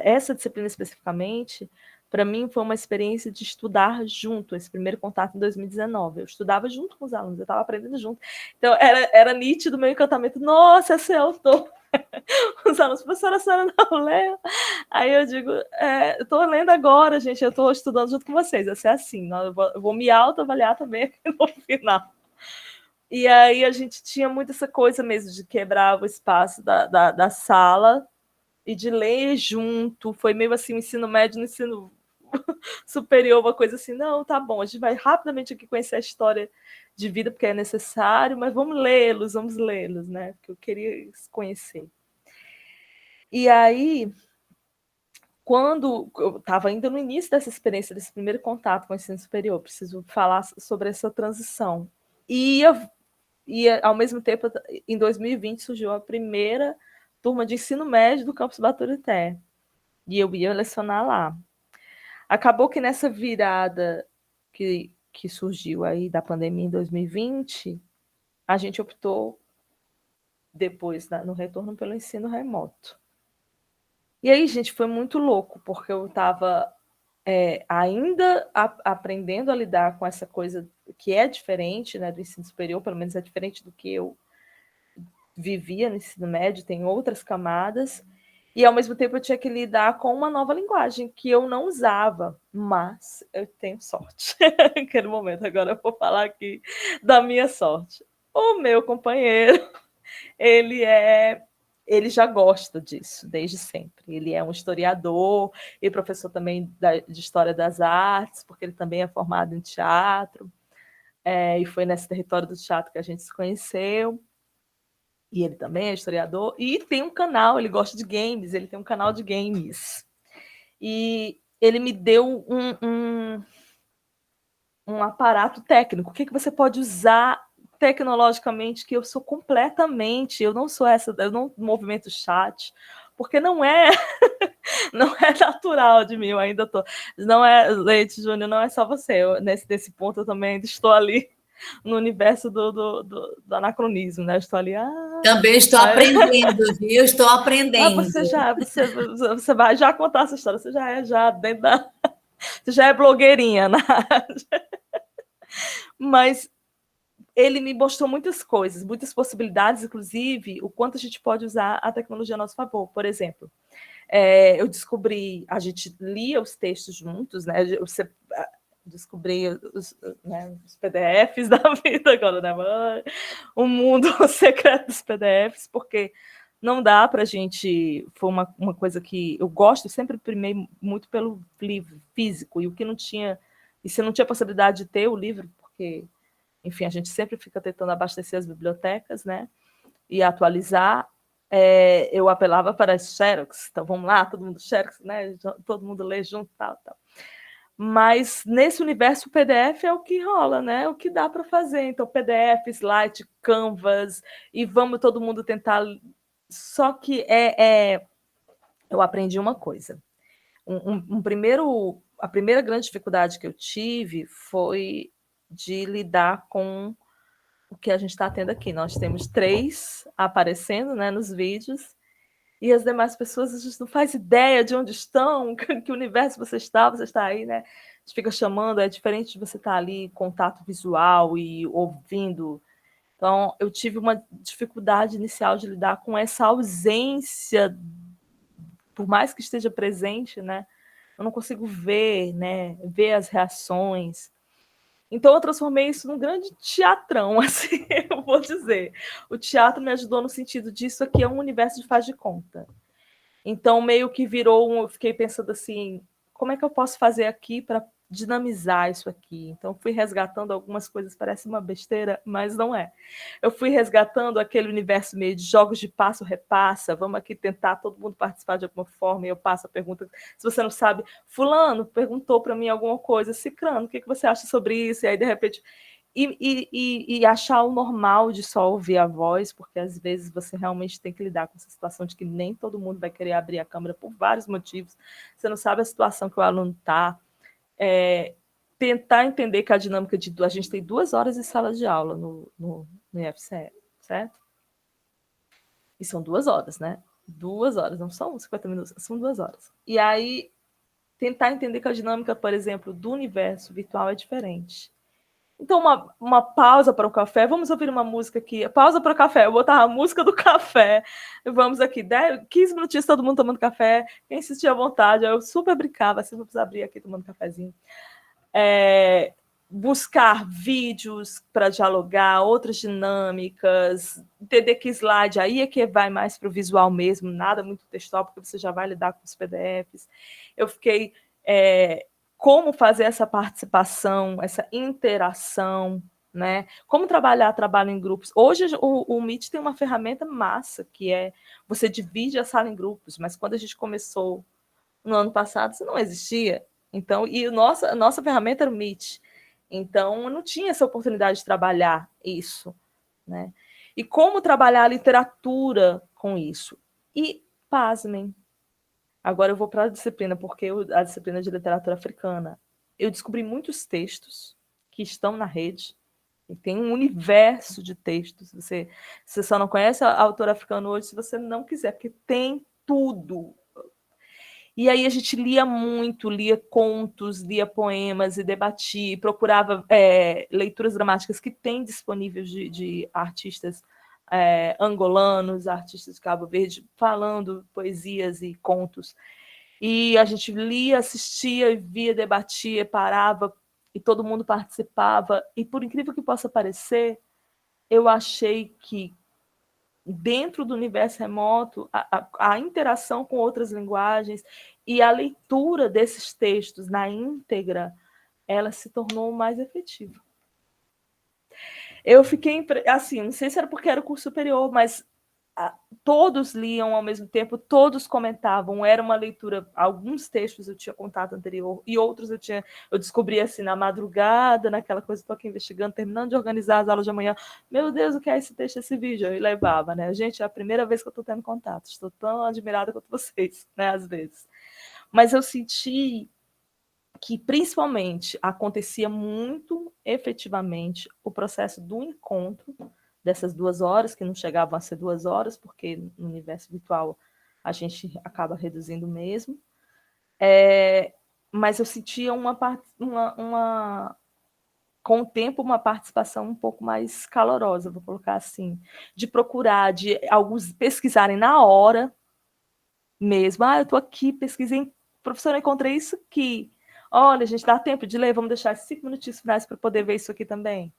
essa disciplina especificamente, para mim foi uma experiência de estudar junto, esse primeiro contato em 2019. Eu estudava junto com os alunos, eu estava aprendendo junto. Então, era nítido o meu encantamento. Nossa, esse é autor. Os alunos, professora, a senhora não leu? Aí eu digo, eu estou lendo agora, gente, eu estou estudando junto com vocês. Vai ser assim, eu vou me autoavaliar também aqui no final. E aí a gente tinha muito essa coisa mesmo de quebrar o espaço da sala e de ler junto. Foi meio assim, o ensino médio no ensino superior, uma coisa assim, não, tá bom, a gente vai rapidamente aqui conhecer a história de vida, porque é necessário, mas vamos lê-los, né? Porque eu queria conhecer. E aí, quando eu estava ainda no início dessa experiência, desse primeiro contato com o ensino superior, preciso falar sobre essa transição. E ao mesmo tempo, em 2020, surgiu a primeira turma de ensino médio do campus Baturité. E eu ia lecionar lá. Acabou que nessa virada que surgiu aí da pandemia em 2020, a gente optou, depois, no retorno, pelo ensino remoto. E aí, gente, foi muito louco, porque eu estava ainda aprendendo a lidar com essa coisa que é diferente, né, do ensino superior, pelo menos é diferente do que eu vivia no ensino médio, tem outras camadas, e ao mesmo tempo eu tinha que lidar com uma nova linguagem que eu não usava, mas eu tenho sorte naquele momento. Agora eu vou falar aqui da minha sorte. O meu companheiro, ele já gosta disso desde sempre. Ele é um historiador e professor também de História das Artes, porque ele também é formado em teatro, e foi nesse território do teatro que a gente se conheceu. E ele também é historiador, e tem um canal, ele gosta de games, ele tem um canal de games. E ele me deu um aparato técnico. O que você pode usar tecnologicamente, que eu sou completamente, eu não sou essa, eu não movimento chat, porque não é natural de mim, eu ainda tô. Não é, Leite Júnior, não é só você. Nesse ponto eu também ainda estou ali no universo do anacronismo, né? Eu estou ali. Também estou aprendendo, viu? Estou aprendendo. Você vai já contar essa história, você já é dentro da. Você já é blogueirinha, né? Mas ele me mostrou muitas coisas, muitas possibilidades, inclusive o quanto a gente pode usar a tecnologia a nosso favor. Por exemplo, eu descobri, a gente lia os textos juntos, né? Você descobri os PDFs da vida agora, né? O mundo secreto dos PDFs, porque não dá para a gente... Foi uma coisa que eu gosto, sempre primei muito pelo livro físico, e o que não tinha... E se não tinha possibilidade de ter o livro, porque, enfim, a gente sempre fica tentando abastecer as bibliotecas, né? E atualizar, eu apelava para as Xerox. Então, vamos lá, todo mundo Xerox, né? Todo mundo lê junto, tal. Mas nesse universo o PDF é o que rola, né? O que dá para fazer. Então, PDF, slide, Canvas, e vamos todo mundo tentar. Só que eu aprendi uma coisa. A primeira grande dificuldade que eu tive foi de lidar com o que a gente está tendo aqui. Nós temos 3 aparecendo, né, nos vídeos, e as demais pessoas, a gente não faz ideia de onde estão, que universo você está aí, né? A gente fica chamando, é diferente de você estar ali, contato visual e ouvindo. Então, eu tive uma dificuldade inicial de lidar com essa ausência, por mais que esteja presente, né? Eu não consigo ver, né? Ver as reações. Então, eu transformei isso num grande teatrão, assim, eu vou dizer. O teatro me ajudou no sentido disso aqui é um universo de faz de conta. Então, meio que virou eu fiquei pensando assim, como é que eu posso fazer aqui para dinamizar isso aqui? Então, fui resgatando algumas coisas, parece uma besteira, mas não é. Eu fui resgatando aquele universo meio de jogos de passo-repassa, vamos aqui tentar todo mundo participar de alguma forma, e eu passo a pergunta, se você não sabe, fulano perguntou para mim alguma coisa, cicrano, o que você acha sobre isso? E aí, de repente... E achar o normal de só ouvir a voz, porque às vezes você realmente tem que lidar com essa situação de que nem todo mundo vai querer abrir a câmera por vários motivos. Você não sabe a situação que o aluno está. Tentar entender que a dinâmica de... A gente tem 2 horas de sala de aula no IFCE, certo? E são 2 horas, né? 2 horas, não são 50 minutos, são 2 horas. E aí, tentar entender que a dinâmica, por exemplo, do universo virtual é diferente. Então, uma pausa para o café, vamos ouvir uma música aqui, pausa para o café, eu vou botar a música do café, vamos aqui, 15 minutinhos todo mundo tomando café, quem assistir à vontade, eu super brincava, assim, vou precisar abrir aqui tomando cafezinho. Buscar vídeos para dialogar, outras dinâmicas, entender que slide aí é que vai mais para o visual mesmo, nada muito textual, porque você já vai lidar com os PDFs. Eu fiquei... como fazer essa participação, essa interação, né? Como trabalho em grupos. Hoje o Meet tem uma ferramenta massa, que é você divide a sala em grupos, mas quando a gente começou no ano passado, isso não existia. Então, e a nossa ferramenta era o Meet. Então, eu não tinha essa oportunidade de trabalhar isso, né? E como trabalhar a literatura com isso? E, pasmem, agora eu vou para a disciplina, porque a disciplina de literatura africana. Eu descobri muitos textos que estão na rede, e tem um universo de textos. Você só não conhece a autora africana hoje se você não quiser, porque tem tudo. E aí a gente lia muito, lia contos, lia poemas e debatia, procurava leituras dramáticas que tem disponíveis de artistas angolanos, artistas de Cabo Verde, falando poesias e contos. E a gente lia, assistia, via, debatia, parava, e todo mundo participava. E por incrível que possa parecer, eu achei que dentro do universo remoto, a interação com outras linguagens e a leitura desses textos na íntegra, ela se tornou mais efetiva. Eu fiquei, assim, não sei se era porque era o curso superior, mas todos liam ao mesmo tempo, todos comentavam, era uma leitura, alguns textos eu tinha contato anterior, e outros eu descobri assim na madrugada, naquela coisa, estou aqui investigando, terminando de organizar as aulas de amanhã, meu Deus, o que é esse texto, esse vídeo? Eu levava, né? Gente, é a primeira vez que eu estou tendo contato, estou tão admirada quanto vocês, né, às vezes. Mas eu senti que, principalmente, acontecia muito efetivamente o processo do encontro, dessas 2 horas, que não chegavam a ser 2 horas, porque no universo virtual a gente acaba reduzindo mesmo. Mas eu sentia com o tempo, uma participação um pouco mais calorosa, vou colocar assim, de procurar, de alguns pesquisarem na hora mesmo. Eu estou aqui, pesquisei, professora, eu encontrei isso aqui. Olha, a gente dá tempo de ler, vamos deixar 5 minutinhos finais para poder ver isso aqui também.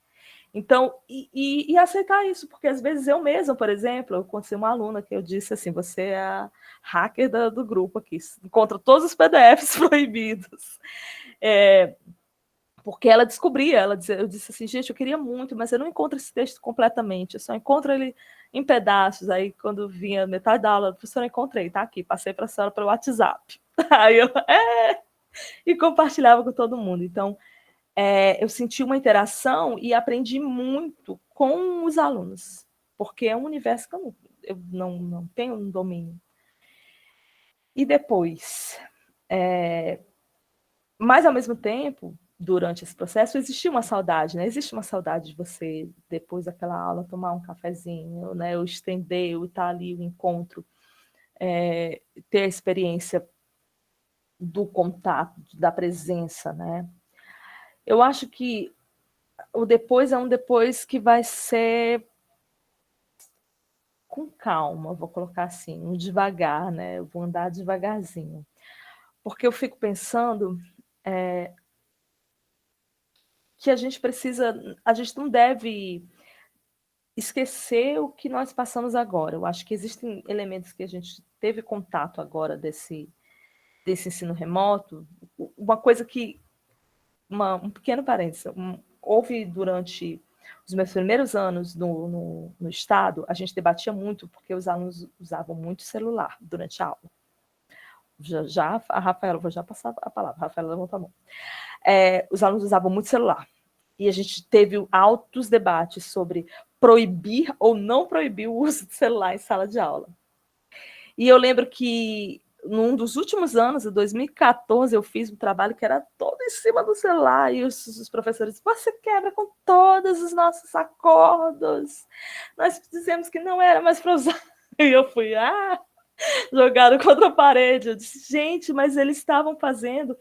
Então, e aceitar isso, porque às vezes eu mesma, por exemplo, eu conheci uma aluna que eu disse assim, você é a hacker do grupo aqui, encontra todos os PDFs proibidos. Porque ela descobria, eu disse assim, gente, eu queria muito, mas eu não encontro esse texto completamente, eu só encontro ele em pedaços. Aí, quando vinha metade da aula, professora, encontrei, tá aqui, passei para a senhora pelo WhatsApp. Aí eu, e compartilhava com todo mundo. Então, eu senti uma interação e aprendi muito com os alunos, porque é um universo que eu não tenho um domínio. E depois, mas ao mesmo tempo, durante esse processo, existia uma saudade, né? Existe uma saudade de você, depois daquela aula, tomar um cafezinho, né? Eu estender, eu estar ali, o encontro. ter a experiência do contato, da presença, né? Eu acho que o depois é um depois que vai ser com calma, vou colocar assim, um devagar, né? Eu vou andar devagarzinho. Porque eu fico pensando que a gente não deve esquecer o que nós passamos agora. Eu acho que existem elementos que a gente teve contato agora desse ensino remoto. Uma coisa que, um pequeno parênteses, houve durante os meus primeiros anos no Estado, a gente debatia muito porque os alunos usavam muito celular durante a aula. Já a Rafaela, vou já passar a palavra, a Rafaela levanta a mão. Os alunos usavam muito celular. E a gente teve altos debates sobre proibir ou não proibir o uso de celular em sala de aula. E eu lembro que, num dos últimos anos, em 2014, eu fiz um trabalho que era todo em cima do celular, e os professores, você quebra com todos os nossos acordos. Nós dissemos que não era mais para usar. E eu fui, jogaram contra a parede. Eu disse, gente, mas eles estavam produzindo,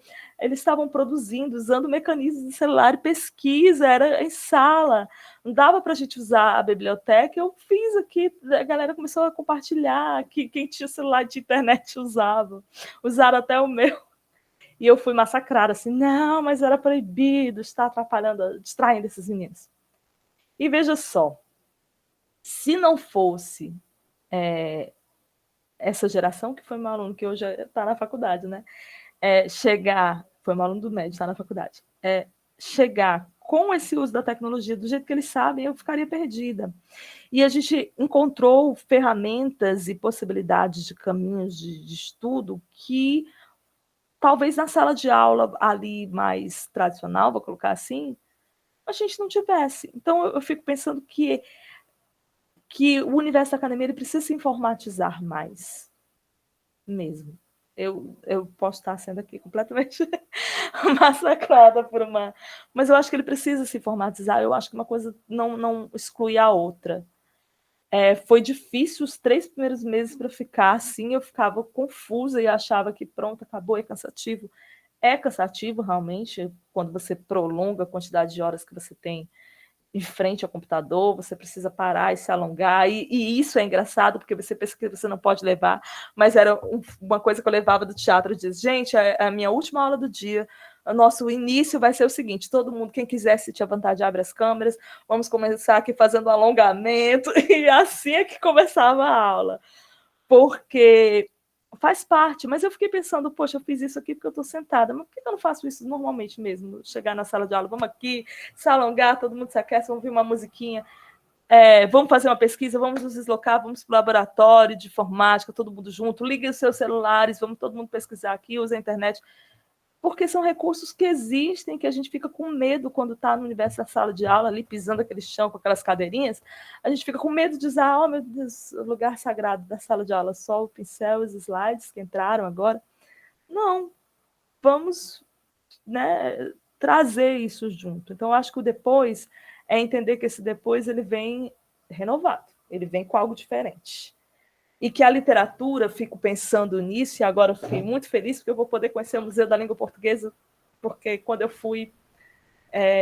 usando mecanismos de celular, pesquisa, era em sala, não dava para a gente usar a biblioteca. Eu fiz aqui, a galera começou a compartilhar, que quem tinha celular de internet usaram até o meu. E eu fui massacrada, assim, não, mas era proibido, está atrapalhando, distraindo esses meninos. E veja só, se não fosse essa geração, que foi meu aluno, que hoje está na faculdade, né? Foi um aluno do médio, está na faculdade. Chegar com esse uso da tecnologia do jeito que eles sabem, eu ficaria perdida. E a gente encontrou ferramentas e possibilidades de caminhos de estudo que talvez na sala de aula ali mais tradicional, vou colocar assim, a gente não tivesse. Então eu fico pensando que o universo da academia ele precisa se informatizar mais, mesmo. Eu posso estar sendo aqui completamente massacrada por uma... Mas eu acho que ele precisa se informatizar, eu acho que uma coisa não exclui a outra. Foi difícil os 3 primeiros meses para ficar assim, eu ficava confusa e achava que pronto, acabou, é cansativo. É cansativo, realmente, quando você prolonga a quantidade de horas que você tem em frente ao computador, você precisa parar e se alongar, e isso é engraçado, porque você pensa que você não pode levar, mas era uma coisa que eu levava do teatro, eu disse, gente, a minha última aula do dia, o nosso início vai ser o seguinte, todo mundo, quem quiser, se tiver vontade, abre as câmeras, vamos começar aqui fazendo um alongamento, e assim é que começava a aula, porque faz parte, mas eu fiquei pensando, poxa, eu fiz isso aqui porque eu estou sentada, mas por que eu não faço isso normalmente mesmo? Chegar na sala de aula, vamos aqui, se alongar, todo mundo se aquece, vamos ouvir uma musiquinha, vamos fazer uma pesquisa, vamos nos deslocar, vamos para o laboratório de informática, todo mundo junto, ligue os seus celulares, vamos todo mundo pesquisar aqui, usa a internet, porque são recursos que existem, que a gente fica com medo quando está no universo da sala de aula, ali pisando aquele chão com aquelas cadeirinhas, a gente fica com medo de usar, oh meu Deus, o lugar sagrado da sala de aula, só o pincel e os slides que entraram agora. Não, vamos, né, trazer isso junto. Então, eu acho que o depois é entender que esse depois ele vem renovado, ele vem com algo diferente. E que a literatura, fico pensando nisso, e agora eu fiquei muito feliz, porque eu vou poder conhecer o Museu da Língua Portuguesa, porque quando eu fui,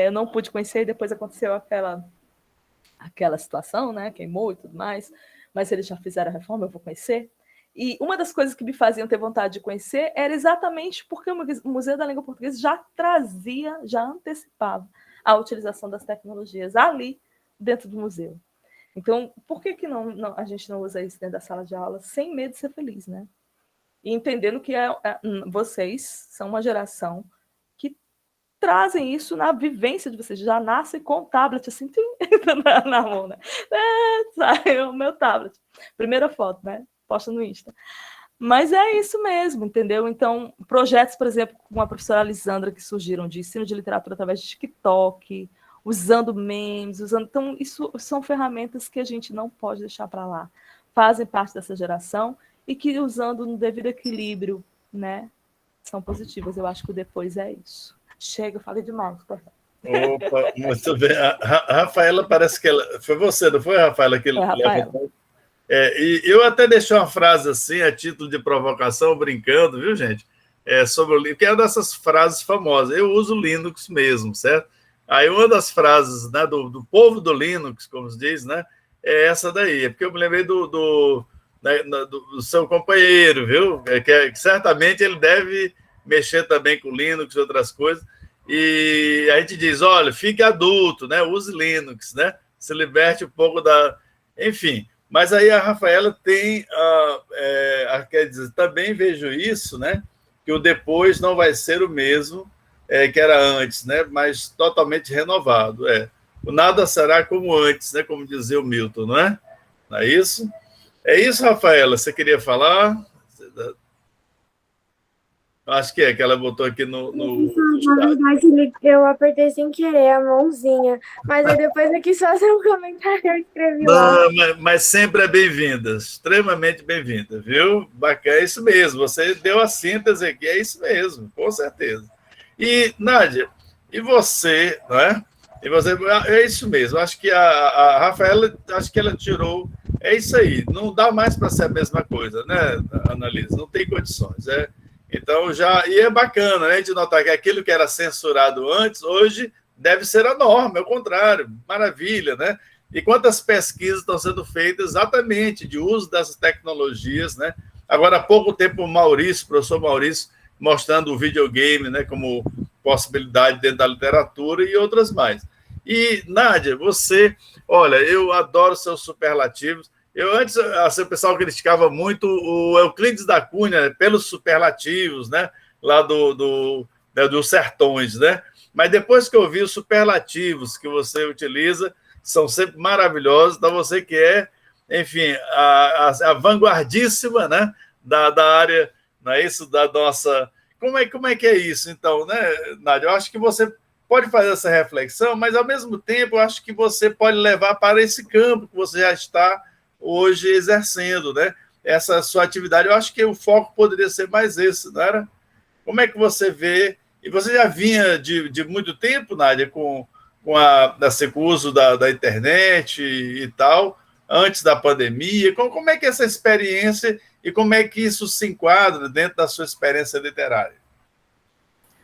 eu não pude conhecer, e depois aconteceu aquela situação, né? Queimou e tudo mais, mas eles já fizeram a reforma, eu vou conhecer. E uma das coisas que me faziam ter vontade de conhecer era exatamente porque o Museu da Língua Portuguesa já antecipava a utilização das tecnologias ali dentro do museu. Então, por que a gente não usa isso dentro da sala de aula sem medo de ser feliz, né? E entendendo que vocês são uma geração que trazem isso na vivência de vocês, já nascem com o tablet assim na mão, né? Sai o meu tablet. Primeira foto, né? Posta no Insta. Mas é isso mesmo, entendeu? Então, projetos, por exemplo, com a professora Lisandra, que surgiram de ensino de literatura através de TikTok, usando memes, então isso são ferramentas que a gente não pode deixar para lá, fazem parte dessa geração e que usando no devido equilíbrio, né, são positivas. Eu acho que o depois é isso. Chega, eu falei demais. Opa, muito bem. A Rafaela, parece que ela... Foi você, não foi, Rafaela? Que Rafaela. E eu até deixei uma frase assim, a título de provocação, brincando, viu, gente? Sobre o Linux, que é uma dessas frases famosas. Eu uso Linux mesmo, certo? Aí uma das frases, né, do povo do Linux, como se diz, né, é essa daí. É porque eu me lembrei do seu companheiro, viu? Que certamente ele deve mexer também com Linux e outras coisas. E a gente diz, olha, fique adulto, né? Use Linux, né? Se liberte um pouco da... Enfim, mas aí a Rafaela tem... quer dizer, também vejo isso, né? Que o depois não vai ser o mesmo que era antes, né? Mas totalmente renovado. O nada será como antes, né? Como dizia o Milton, não é? Não é isso? É isso, Rafaela? Você queria falar? Acho que ela botou aqui no Na verdade, eu apertei sem querer a mãozinha, mas aí depois eu quis fazer um comentário, eu escrevi lá. Não, mas sempre é bem-vinda, extremamente bem-vinda, viu? Bacana, é isso mesmo, você deu a síntese aqui, é isso mesmo, com certeza. E, Nádia, e você, não é? E você, é isso mesmo, acho que a Rafaela, acho que ela tirou, é isso aí, não dá mais para ser a mesma coisa, né, Annalise? Não tem condições, Então, e é bacana, né, de notar que aquilo que era censurado antes, hoje deve ser a norma, é o contrário, maravilha, né? E quantas pesquisas estão sendo feitas exatamente de uso dessas tecnologias, né? Agora, há pouco tempo, o professor Maurício, mostrando o videogame, né, como possibilidade dentro da literatura e outras mais. E, Nádia, você, olha, eu adoro seus superlativos. Antes, o pessoal criticava muito o Euclides da Cunha pelos superlativos, né? Lá dos sertões, né? Mas depois que eu vi os superlativos que você utiliza, são sempre maravilhosos. Então, você que enfim, a vanguardíssima, né? Da área, não é isso? Da nossa... Como é que é isso, então, né, Nádia? Eu acho que você pode fazer essa reflexão, mas, ao mesmo tempo, eu acho que você pode levar para esse campo que você já está hoje exercendo, né? Essa sua atividade. Eu acho que o foco poderia ser mais esse, não era? Como é que você vê? E você já vinha de muito tempo, Nádia, com o uso da internet e tal, antes da pandemia. Como é que é essa experiência e como é que isso se enquadra dentro da sua experiência literária?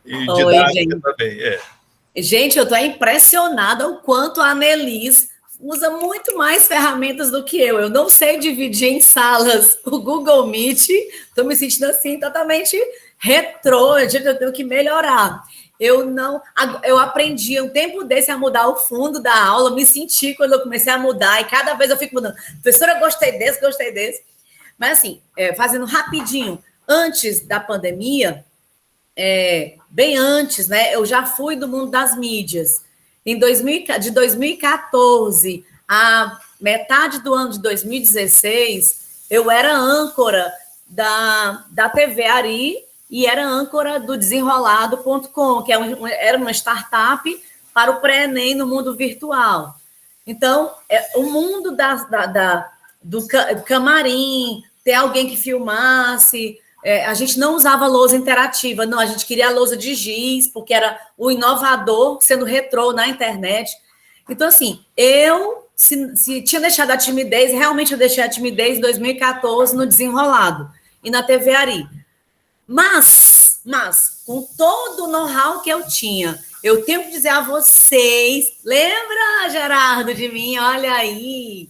E didática também, Gente, eu estou impressionada o quanto a Annelise usa muito mais ferramentas do que eu. Eu não sei dividir em salas o Google Meet. Estou me sentindo assim totalmente retrô. Eu tenho que melhorar. Eu aprendi um tempo desse a mudar o fundo da aula. Me senti quando eu comecei a mudar e cada vez eu fico mudando. Professora, gostei desse. Mas assim, fazendo rapidinho, antes da pandemia, bem antes, né? Eu já fui do mundo das mídias. De 2014 a metade do ano de 2016, eu era âncora da TV Ari e era âncora do Desenrolado.com, que era uma startup para o pré-ENEM no mundo virtual. Então, o mundo do camarim, ter alguém que filmasse... a gente não usava lousa interativa, não, a gente queria a lousa de giz, porque era o inovador sendo retrô na internet. Então, assim, se tinha deixado a timidez, realmente eu deixei a timidez em 2014 no Desenrolado e na TV Ari. Mas, com todo o know-how que eu tinha, eu tenho que dizer a vocês, lembra, Gerardo, de mim? Olha aí.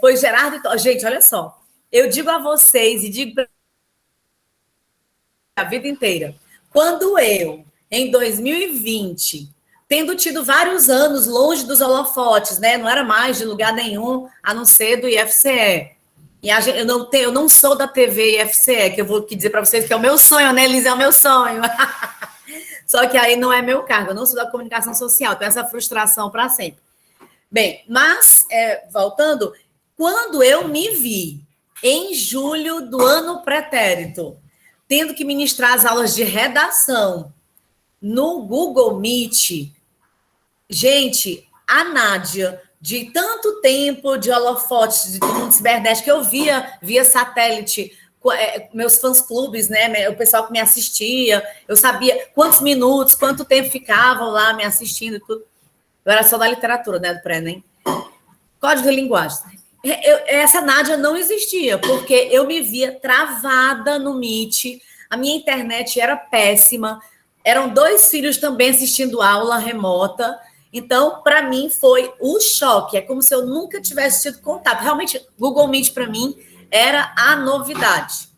Pois, Gerardo, gente, olha só, eu digo a vocês e digo a vida inteira. Quando eu, em 2020, tendo tido vários anos longe dos holofotes, né? Não era mais de lugar nenhum, a não ser do IFCE. E eu não sou da TV IFCE, que eu vou dizer para vocês que é o meu sonho, né, Elisa? É o meu sonho. Só que aí não é meu cargo, eu não sou da comunicação social, tenho essa frustração para sempre. Bem, mas, voltando, quando eu me vi em julho do ano pretérito, tendo que ministrar as aulas de redação no Google Meet, gente, a Nádia, de tanto tempo de holofotes do mundo cibernético, eu via satélite, meus fãs-clubes, né, o pessoal que me assistia, eu sabia quantos minutos, quanto tempo ficavam lá me assistindo, tudo. Eu era só da literatura, né, do pré-ENEM. Código de linguagem. essa Nádia não existia, porque eu me via travada no Meet, a minha internet era péssima, eram 2 filhos também assistindo aula remota, então, para mim, foi o choque, é como se eu nunca tivesse tido contato. Realmente, Google Meet, para mim, era a novidade.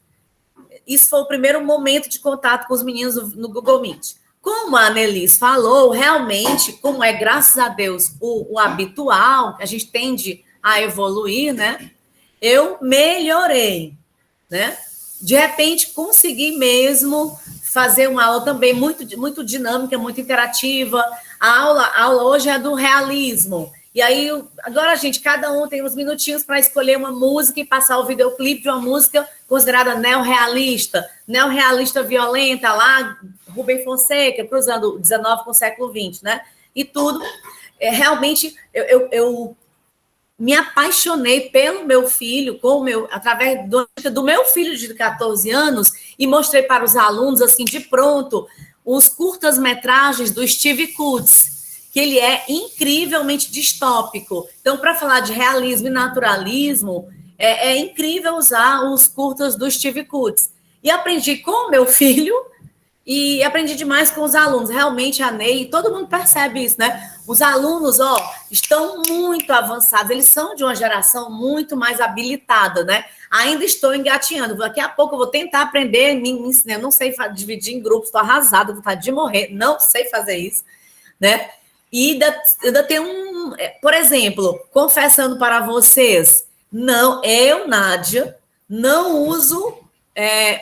Isso foi o primeiro momento de contato com os meninos no Google Meet. Como a Nelis falou, realmente, como é, graças a Deus, o habitual, a gente tende a evoluir, né? Eu melhorei, né? De repente, consegui mesmo fazer uma aula também muito dinâmica, muito interativa. A aula hoje é do realismo. E aí, agora, gente, cada um tem uns minutinhos para escolher uma música e passar o videoclipe de uma música considerada neorrealista violenta, lá, Rubem Fonseca, cruzando o 19 com o século 20, né? E tudo. Realmente, eu me apaixonei pelo meu filho, através do meu filho de 14 anos, e mostrei para os alunos, assim, de pronto, os curtas-metragens do Steve Coots, que ele é incrivelmente distópico. Então, para falar de realismo e naturalismo, é incrível usar os curtas do Steve Coots. E aprendi com o meu filho e aprendi demais com os alunos. Realmente, a Ney, todo mundo percebe isso, né? Os alunos, estão muito avançados. Eles são de uma geração muito mais habilitada, né? Ainda estou engatinhando. Daqui a pouco eu vou tentar aprender, me ensinar. Eu não sei dividir em grupos, estou arrasada, vontade de morrer. Não sei fazer isso, né? E ainda tem por exemplo, confessando para vocês, eu, Nádia, não uso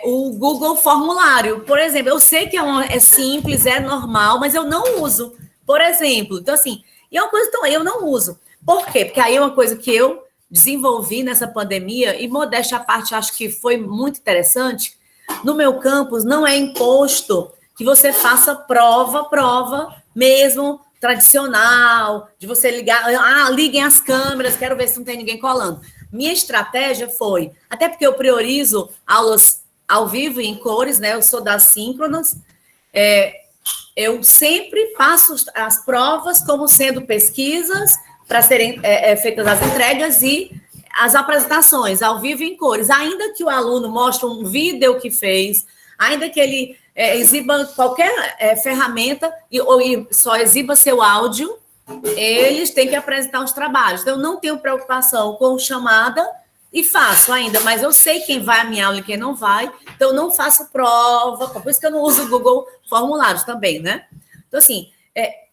o Google Formulário. Por exemplo, eu sei que é simples, é normal, mas eu não uso. Por exemplo, então assim, e é uma coisa que eu não uso. Por quê? Porque aí é uma coisa que eu desenvolvi nessa pandemia, e modéstia à parte, acho que foi muito interessante. No meu campus, não é imposto que você faça prova mesmo, tradicional, de você ligar, liguem as câmeras, quero ver se não tem ninguém colando. Minha estratégia foi, até porque eu priorizo aulas ao vivo e em cores, né? Eu sou das síncronas, eu sempre faço as provas como sendo pesquisas para serem feitas as entregas e as apresentações ao vivo e em cores. Ainda que o aluno mostre um vídeo que fez, ainda que ele exiba qualquer ferramenta ou só exiba seu áudio, eles têm que apresentar os trabalhos. Então, eu não tenho preocupação com chamada e faço ainda, mas eu sei quem vai à minha aula e quem não vai, então eu não faço prova, por isso que eu não uso o Google Formulários também, né? Então, assim,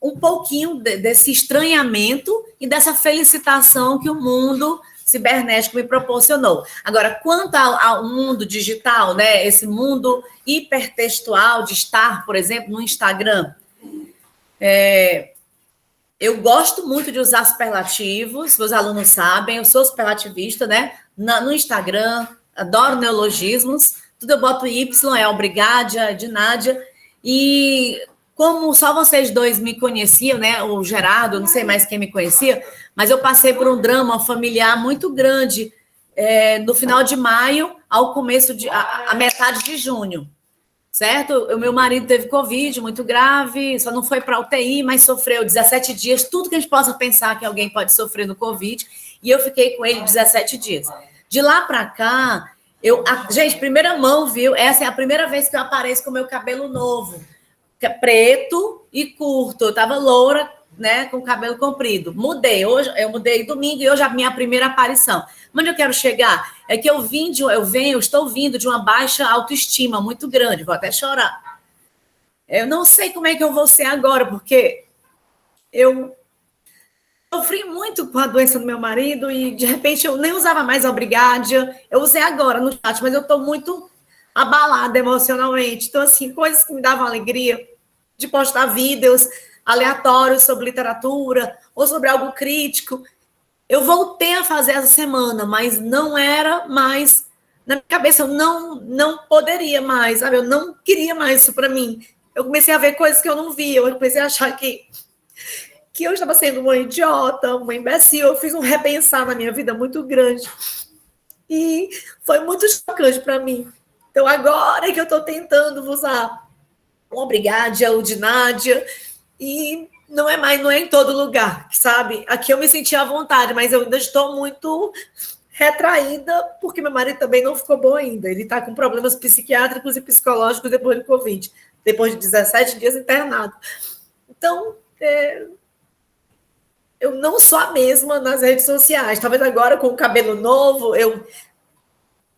um pouquinho desse estranhamento e dessa felicitação que o mundo cibernético me proporcionou. Agora, quanto ao mundo digital, né, esse mundo hipertextual de estar, por exemplo, no Instagram, eu gosto muito de usar superlativos, meus alunos sabem, eu sou superlativista, né? No Instagram, adoro neologismos, tudo eu boto Y, obrigádia, de Nádia, e como só vocês dois me conheciam, né? O Gerardo, não sei mais quem me conhecia, mas eu passei por um drama familiar muito grande no final de maio ao começo a metade de junho, certo? O meu marido teve Covid muito grave, só não foi para UTI, mas sofreu 17 dias, tudo que a gente possa pensar que alguém pode sofrer no Covid, e eu fiquei com ele 17 dias. De lá para cá, gente, primeira mão, viu? Essa é a primeira vez que eu apareço com o meu cabelo novo, que é preto e curto. Eu estava loura, né, com o cabelo comprido. Mudei. Hoje, eu mudei domingo e hoje é a minha primeira aparição. Mas onde eu quero chegar é que eu estou vindo de uma baixa autoestima muito grande. Vou até chorar. Eu não sei como é que eu vou ser agora, porque eu sofri muito com a doença do meu marido e, de repente, eu nem usava mais a Brigádia. Eu usei agora no chat, mas eu estou muito abalada emocionalmente. Então, assim, coisas que me davam alegria de postar vídeos aleatórios sobre literatura ou sobre algo crítico. Eu voltei a fazer essa semana, mas não era mais... Na minha cabeça, eu não poderia mais, sabe? Eu não queria mais isso para mim. Eu comecei a ver coisas que eu não via. Eu comecei a achar que eu estava sendo uma idiota, uma imbecil. Eu fiz um repensar na minha vida muito grande. E foi muito chocante para mim. Então, agora é que eu estou tentando usar o Obrigádia, o de Nádia, e não é mais, não é em todo lugar, sabe? Aqui eu me senti à vontade, mas eu ainda estou muito retraída, porque meu marido também não ficou bom ainda. Ele está com problemas psiquiátricos e psicológicos depois do Covid, depois de 17 dias internado. Então, eu não sou a mesma nas redes sociais. Talvez agora, com o cabelo novo, eu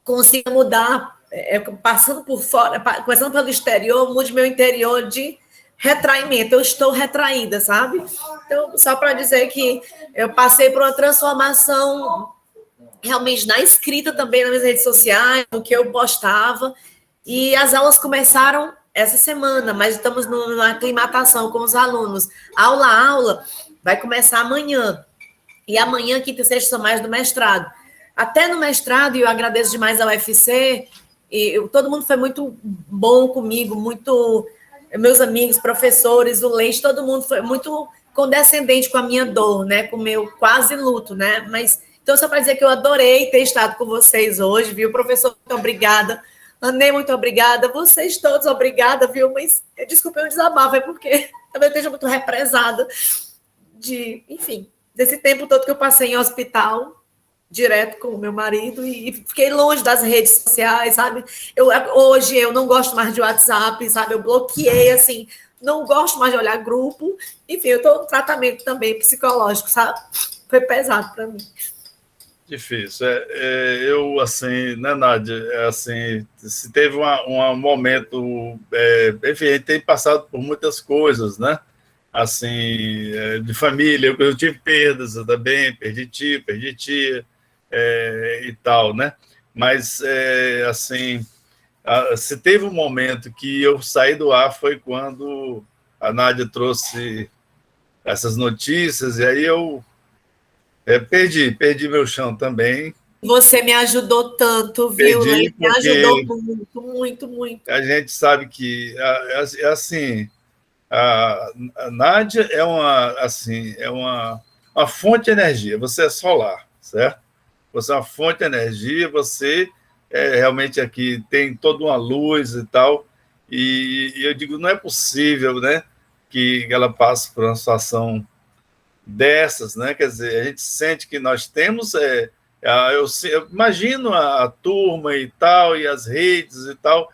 consiga mudar, passando por fora, começando pelo exterior, mude meu interior de retraimento. Eu estou retraída, sabe? Então, só para dizer que eu passei por uma transformação realmente na escrita também, nas minhas redes sociais, no que eu postava, e as aulas começaram essa semana, mas estamos na aclimatação com os alunos. Aula vai começar amanhã, e amanhã, quinta e sexta, são mais do mestrado. Até no mestrado, e eu agradeço demais ao UFC, todo mundo foi muito bom comigo, meus amigos, professores, o Leite, todo mundo foi muito condescendente com a minha dor, né, com o meu quase luto, né, mas, então, só para dizer que eu adorei ter estado com vocês hoje, viu, professor, muito obrigada, Anê, muito obrigada, vocês todos, obrigada, viu, mas, desculpe o desabafo, é porque talvez eu esteja muito represada enfim, desse tempo todo que eu passei em hospital, direto com o meu marido, e fiquei longe das redes sociais, sabe? Hoje eu não gosto mais de WhatsApp, sabe? Eu bloqueei, assim, não gosto mais de olhar grupo. Enfim, eu estou no tratamento também psicológico, sabe? Foi pesado para mim. Difícil. Eu, assim, né, Nádia? Assim, se teve um momento... enfim, a gente tem passado por muitas coisas, né? Assim, de família. Eu tive perdas também, perdi tio, perdi tia, e tal, né? Mas, assim, se teve um momento que eu saí do ar foi quando a Nádia trouxe essas notícias, e aí eu perdi meu chão também. Você me ajudou tanto, viu, Leite? Me ajudou muito, muito, muito. A gente sabe que, assim, a Nádia é uma fonte de energia, você é solar, certo? Você é uma fonte de energia, você realmente aqui tem toda uma luz e tal, e eu digo, não é possível, né, que ela passe por uma situação dessas, né? Quer dizer, a gente sente que nós temos, eu imagino a turma e tal, e as redes e tal,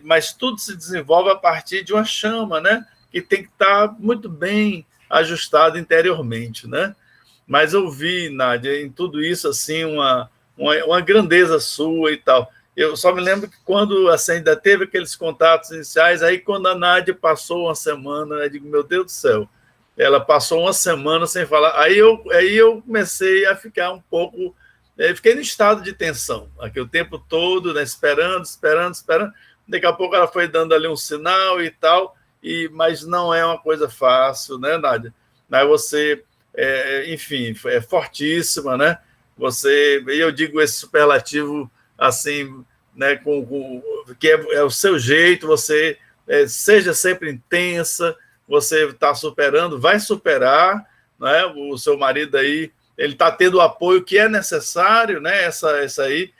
mas tudo se desenvolve a partir de uma chama, né? Que tem que estar muito bem ajustado interiormente, né? Mas eu vi, Nádia, em tudo isso, assim, uma grandeza sua e tal. Eu só me lembro que quando assim, ainda teve aqueles contatos iniciais, aí quando a Nádia passou uma semana, eu digo, meu Deus do céu, ela passou uma semana sem falar. Aí eu comecei a ficar um pouco... fiquei no estado de tensão, aqui o tempo todo, né, esperando. Daqui a pouco ela foi dando ali um sinal e tal, mas não é uma coisa fácil, né, Nádia? Mas você, enfim, é fortíssima, né? Eu digo esse superlativo assim, né, que é o seu jeito, você seja sempre intensa, você está superando, vai superar, né? O seu marido aí, ele está tendo o apoio que é necessário, né? Essa aí,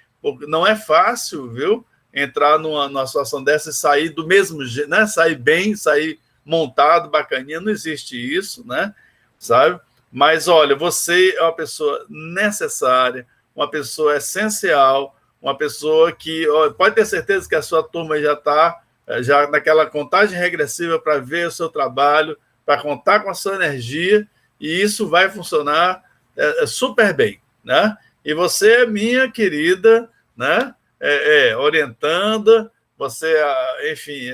não é fácil, viu? Entrar numa situação dessa e sair do mesmo jeito, né? Sair bem, sair montado, bacaninha, não existe isso, né? Sabe? Mas, olha, você é uma pessoa necessária, uma pessoa essencial, uma pessoa que pode ter certeza que a sua turma já está já naquela contagem regressiva para ver o seu trabalho, para contar com a sua energia, e isso vai funcionar super bem, né? E você é minha querida, né? Orientanda, você, enfim,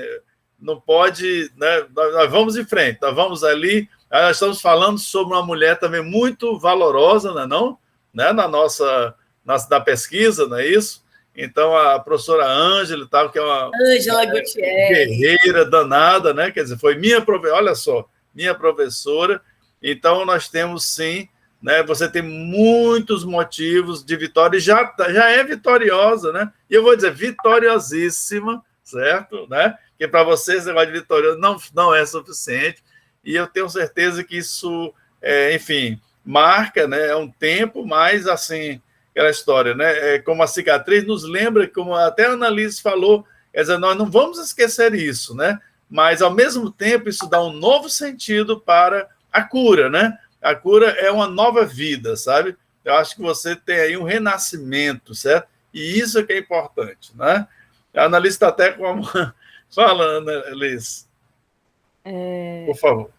não pode, né? Nós vamos em frente, nós vamos ali, nós estamos falando sobre uma mulher também muito valorosa, não? Né? Na pesquisa, não é isso? Então, a professora Ângela, que é uma Ângela Gutierrez, guerreira danada, né? Quer dizer, foi minha professora, olha só, minha professora. Então, nós temos sim, né? Você tem muitos motivos de vitória, e já é vitoriosa, né? E eu vou dizer, vitoriosíssima, certo? Né? Porque para vocês, esse negócio de vitoriosa não é suficiente, e eu tenho certeza que isso, enfim, marca, né? É um tempo, mas assim, aquela história, né? Como a cicatriz nos lembra, como até a Annalise falou, quer dizer, nós não vamos esquecer isso, né? mas, ao mesmo tempo, isso dá um novo sentido para a cura, né? A cura é uma nova vida, sabe? Eu acho que você tem aí um renascimento, certo? E isso é que é importante, né? A Annalise está até com uma... Fala, Annalise. Por favor.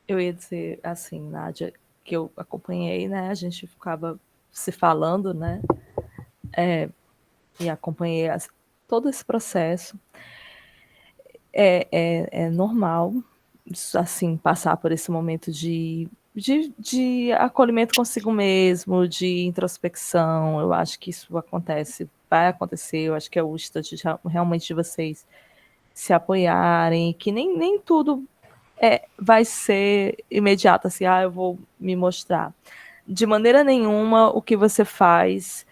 Eu ia dizer, assim, Nádia, que eu acompanhei, né? A gente ficava se falando, né? E acompanhei todo esse processo. É normal, assim, passar por esse momento de acolhimento consigo mesmo, de introspecção. Eu acho que isso acontece, vai acontecer. Eu acho que é o instante realmente de vocês se apoiarem, que nem tudo vai ser imediato, assim, eu vou me mostrar. De maneira nenhuma, o que você faz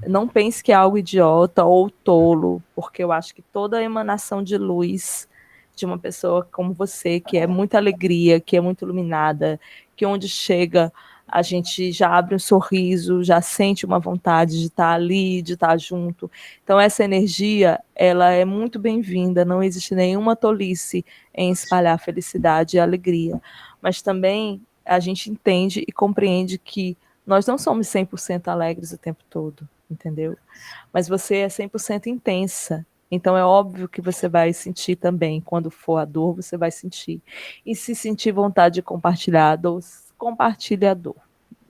não pense que é algo idiota ou tolo, porque eu acho que toda emanação de luz de uma pessoa como você, que é muita alegria, que é muito iluminada, que onde chega a gente já abre um sorriso, já sente uma vontade de estar ali, de estar junto. Então, essa energia, ela é muito bem-vinda, não existe nenhuma tolice em espalhar felicidade e alegria. Mas também a gente entende e compreende que nós não somos 100% alegres o tempo todo, entendeu? Mas você é 100% intensa. Então, é óbvio que você vai sentir também. Quando for a dor, você vai sentir. E se sentir vontade de compartilhar a dor, compartilhe a dor.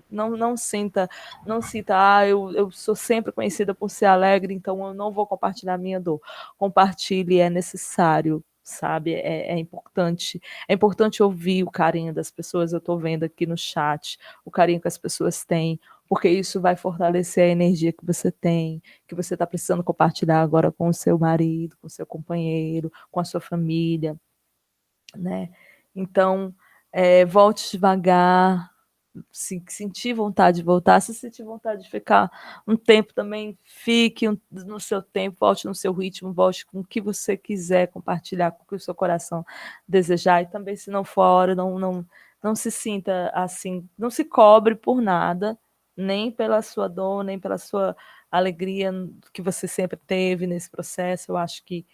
Não sinta, eu sou sempre conhecida por ser alegre, então eu não vou compartilhar a minha dor. Compartilhe, é necessário, sabe? É importante. É importante ouvir o carinho das pessoas. Eu estou vendo aqui no chat o carinho que as pessoas têm, porque isso vai fortalecer a energia que você tem, que você está precisando compartilhar agora com o seu marido, com o seu companheiro, com a sua família, né? Então, volte devagar. Se sentir vontade de voltar, se sentir vontade de ficar um tempo também, fique no seu tempo, volte no seu ritmo, volte com o que você quiser compartilhar, com o que o seu coração desejar, e também, se não for a hora, não se sinta assim, não se cobre por nada, nem pela sua dor, nem pela sua alegria que você sempre teve nesse processo. Eu acho que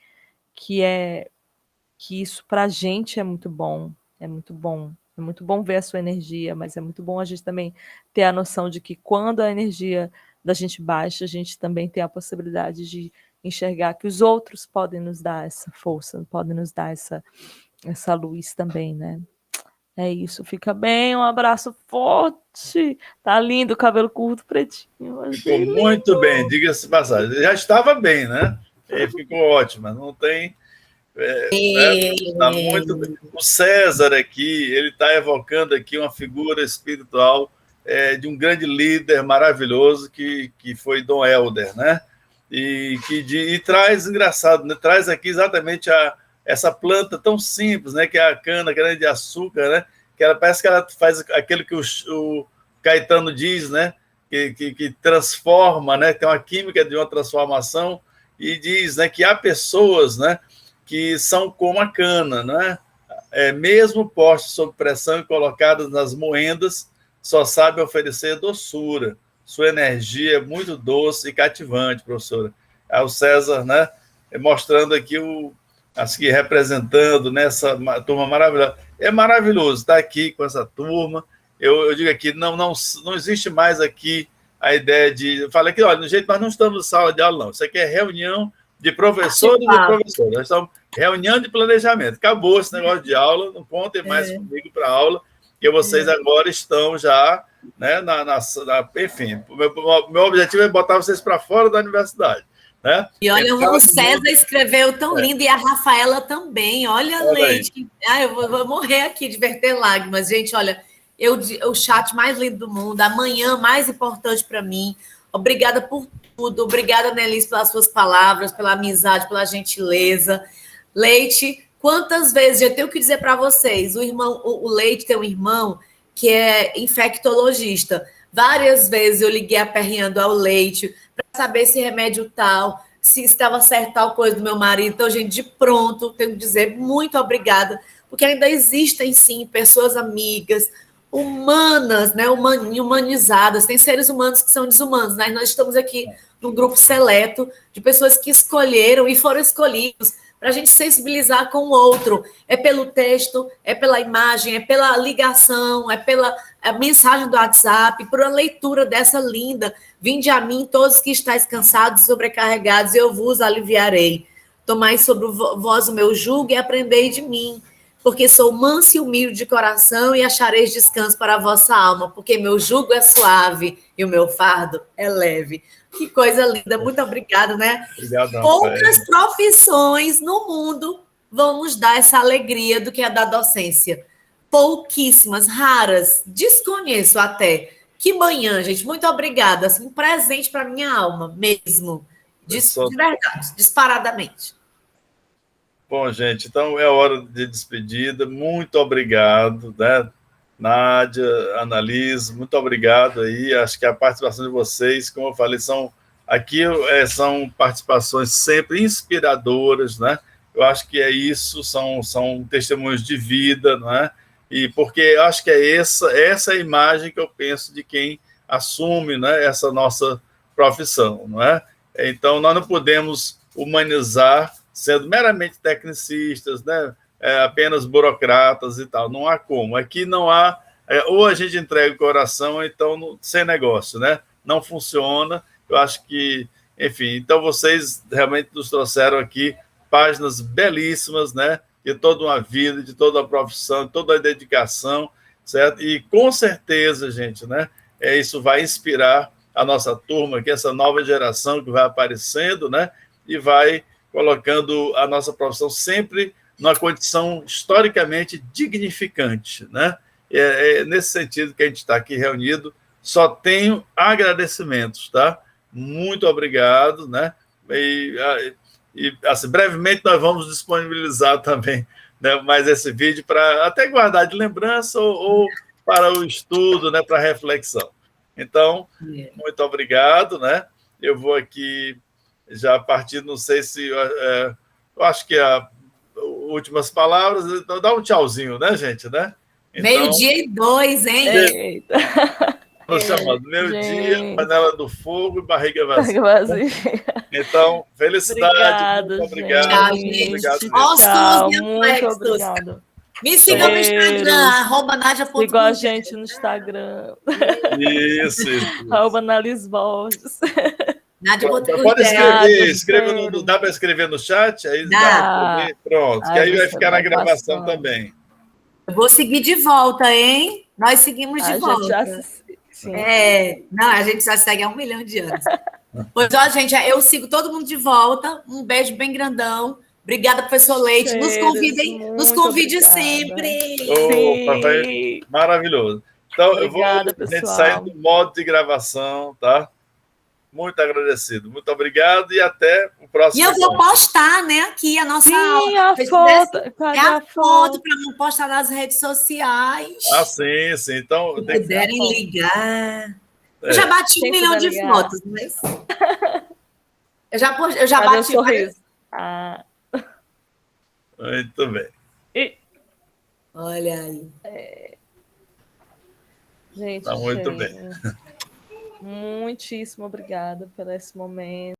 isso para a gente é muito bom, é muito bom. É muito bom ver a sua energia, mas é muito bom a gente também ter a noção de que quando a energia da gente baixa, a gente também tem a possibilidade de enxergar que os outros podem nos dar essa força, podem nos dar essa luz também, né? É isso, fica bem, um abraço forte. Tá lindo o cabelo curto, pretinho. Ficou muito bem, diga-se de passagem. Já estava bem, né? Ficou ótima, não tem... Tá muito bem. O César aqui, ele está evocando aqui uma figura espiritual de um grande líder maravilhoso que foi Dom Helder, né? E traz, engraçado, né? Traz aqui exatamente essa planta tão simples, né? Que é a cana de açúcar, né? Que parece que ela faz aquilo que o Caetano diz, né? Que transforma, né? Tem uma química de uma transformação, e diz, né, que há pessoas, né, que são como a cana, né? Mesmo postos sob pressão e colocadas nas moendas, só sabe oferecer doçura. Sua energia é muito doce e cativante, professora. O César, né, mostrando aqui assim, representando nessa turma maravilhosa. É maravilhoso estar aqui com essa turma. Eu digo aqui, não existe mais aqui a ideia de... Eu falei aqui, olha, no jeito nós não estamos em sala de aula, não. Isso aqui é reunião de professores e professoras. Nós estamos reunião de planejamento. Acabou esse negócio de aula, não contem mais comigo para aula, porque vocês agora estão já, né, enfim, o meu objetivo é botar vocês para fora da universidade. Né? E olha, o César escreveu tão lindo, e a Rafaela também. Olha, Leite. Eu vou morrer aqui de verter lágrimas. Gente, olha, o chat mais lindo do mundo, a manhã mais importante para mim. Obrigada por tudo. Obrigada, Nelis, pelas suas palavras, pela amizade, pela gentileza. Leite, quantas vezes eu tenho que dizer para vocês, o Leite tem um irmão que é infectologista. Várias vezes eu liguei aperreando ao Leite para saber se remédio tal, se estava certo tal coisa do meu marido. Então, gente, de pronto, tenho que dizer muito obrigada, porque ainda existem, sim, pessoas amigas, humanas, né, humanizadas. Tem seres humanos que são desumanos, né? Nós estamos aqui num grupo seleto de pessoas que escolheram e foram escolhidos para a gente sensibilizar com o outro. É pelo texto, é pela imagem, é pela ligação, é pela mensagem do WhatsApp, por uma leitura dessa linda. Vinde a mim, todos que estáis cansados e sobrecarregados, eu vos aliviarei. Tomai sobre vós o meu jugo e aprendei de mim, porque sou manso e humilde de coração e achareis descanso para a vossa alma, porque meu jugo é suave e o meu fardo é leve. Que coisa linda, muito obrigada, né? Obrigado, Poucas profissões no mundo vão nos dar essa alegria do que é da docência. Pouquíssimas, raras, desconheço até. Que manhã, gente, muito obrigada. Assim, um presente para minha alma mesmo. De verdade, disparadamente. Bom, gente, então é hora de despedida. Muito obrigado, né? Nádia, Annalise, muito obrigado aí. Acho que a participação de vocês, como eu falei, são participações sempre inspiradoras, né? Eu acho que é isso, são testemunhos de vida, não é? E porque eu acho que é essa a imagem que eu penso de quem assume, né, essa nossa profissão, não é? Então, nós não podemos humanizar sendo meramente tecnicistas, né? Apenas burocratas e tal. Não há como. Aqui não há. Ou a gente entrega o coração, então sem negócio, né? Não funciona. Eu acho que, enfim, então vocês realmente nos trouxeram aqui páginas belíssimas, né? De toda uma vida, de toda a profissão, de toda a dedicação, certo? E com certeza, gente, né? Isso vai inspirar a nossa turma, que essa nova geração que vai aparecendo, né? E vai colocando a nossa profissão sempre numa condição historicamente dignificante, né? É nesse sentido que a gente está aqui reunido. Só tenho agradecimentos, tá? Muito obrigado, né? E assim, brevemente nós vamos disponibilizar também, né, mais esse vídeo para até guardar de lembrança ou para o estudo, né, para reflexão. Então, muito obrigado, né? Eu vou aqui já partir, não sei se eu acho que últimas palavras, então dá um tchauzinho, né, gente, né? Então, 12:02, hein? Eita. Chamado meio-dia, panela do fogo e barriga vazia. Então, felicidade. Obrigada, muito obrigado. Tchau, gente. gente. Tchau, muito obrigada. Me sigam no Instagram, @nadia.com. Igual a gente no Instagram. Isso. @Annalise Borges. Pode escrever. Dá para escrever no chat? Aí dá. Pronto, que aí vai ficar na gravação também. Eu vou seguir de volta, hein? Nós seguimos de volta. Não, a gente já segue há 1 milhão de anos. Pois, ó, gente, eu sigo todo mundo de volta. Um beijo bem grandão. Obrigada, professor Leite. Nos convide sempre. Opa, maravilhoso. Então, obrigada, eu vou sair do modo de gravação, tá? Muito agradecido. Muito obrigado e até o próximo. E eu vou postar, né, aqui a nossa aula. A foto para não postar nas redes sociais. Sim. Então, se puderem ligar. Eu já bati 1 milhão de fotos, mas... eu já bati... sorriso. Muito bem. Olha aí. Gente, tá muito bem. Muitíssimo obrigada por esse momento.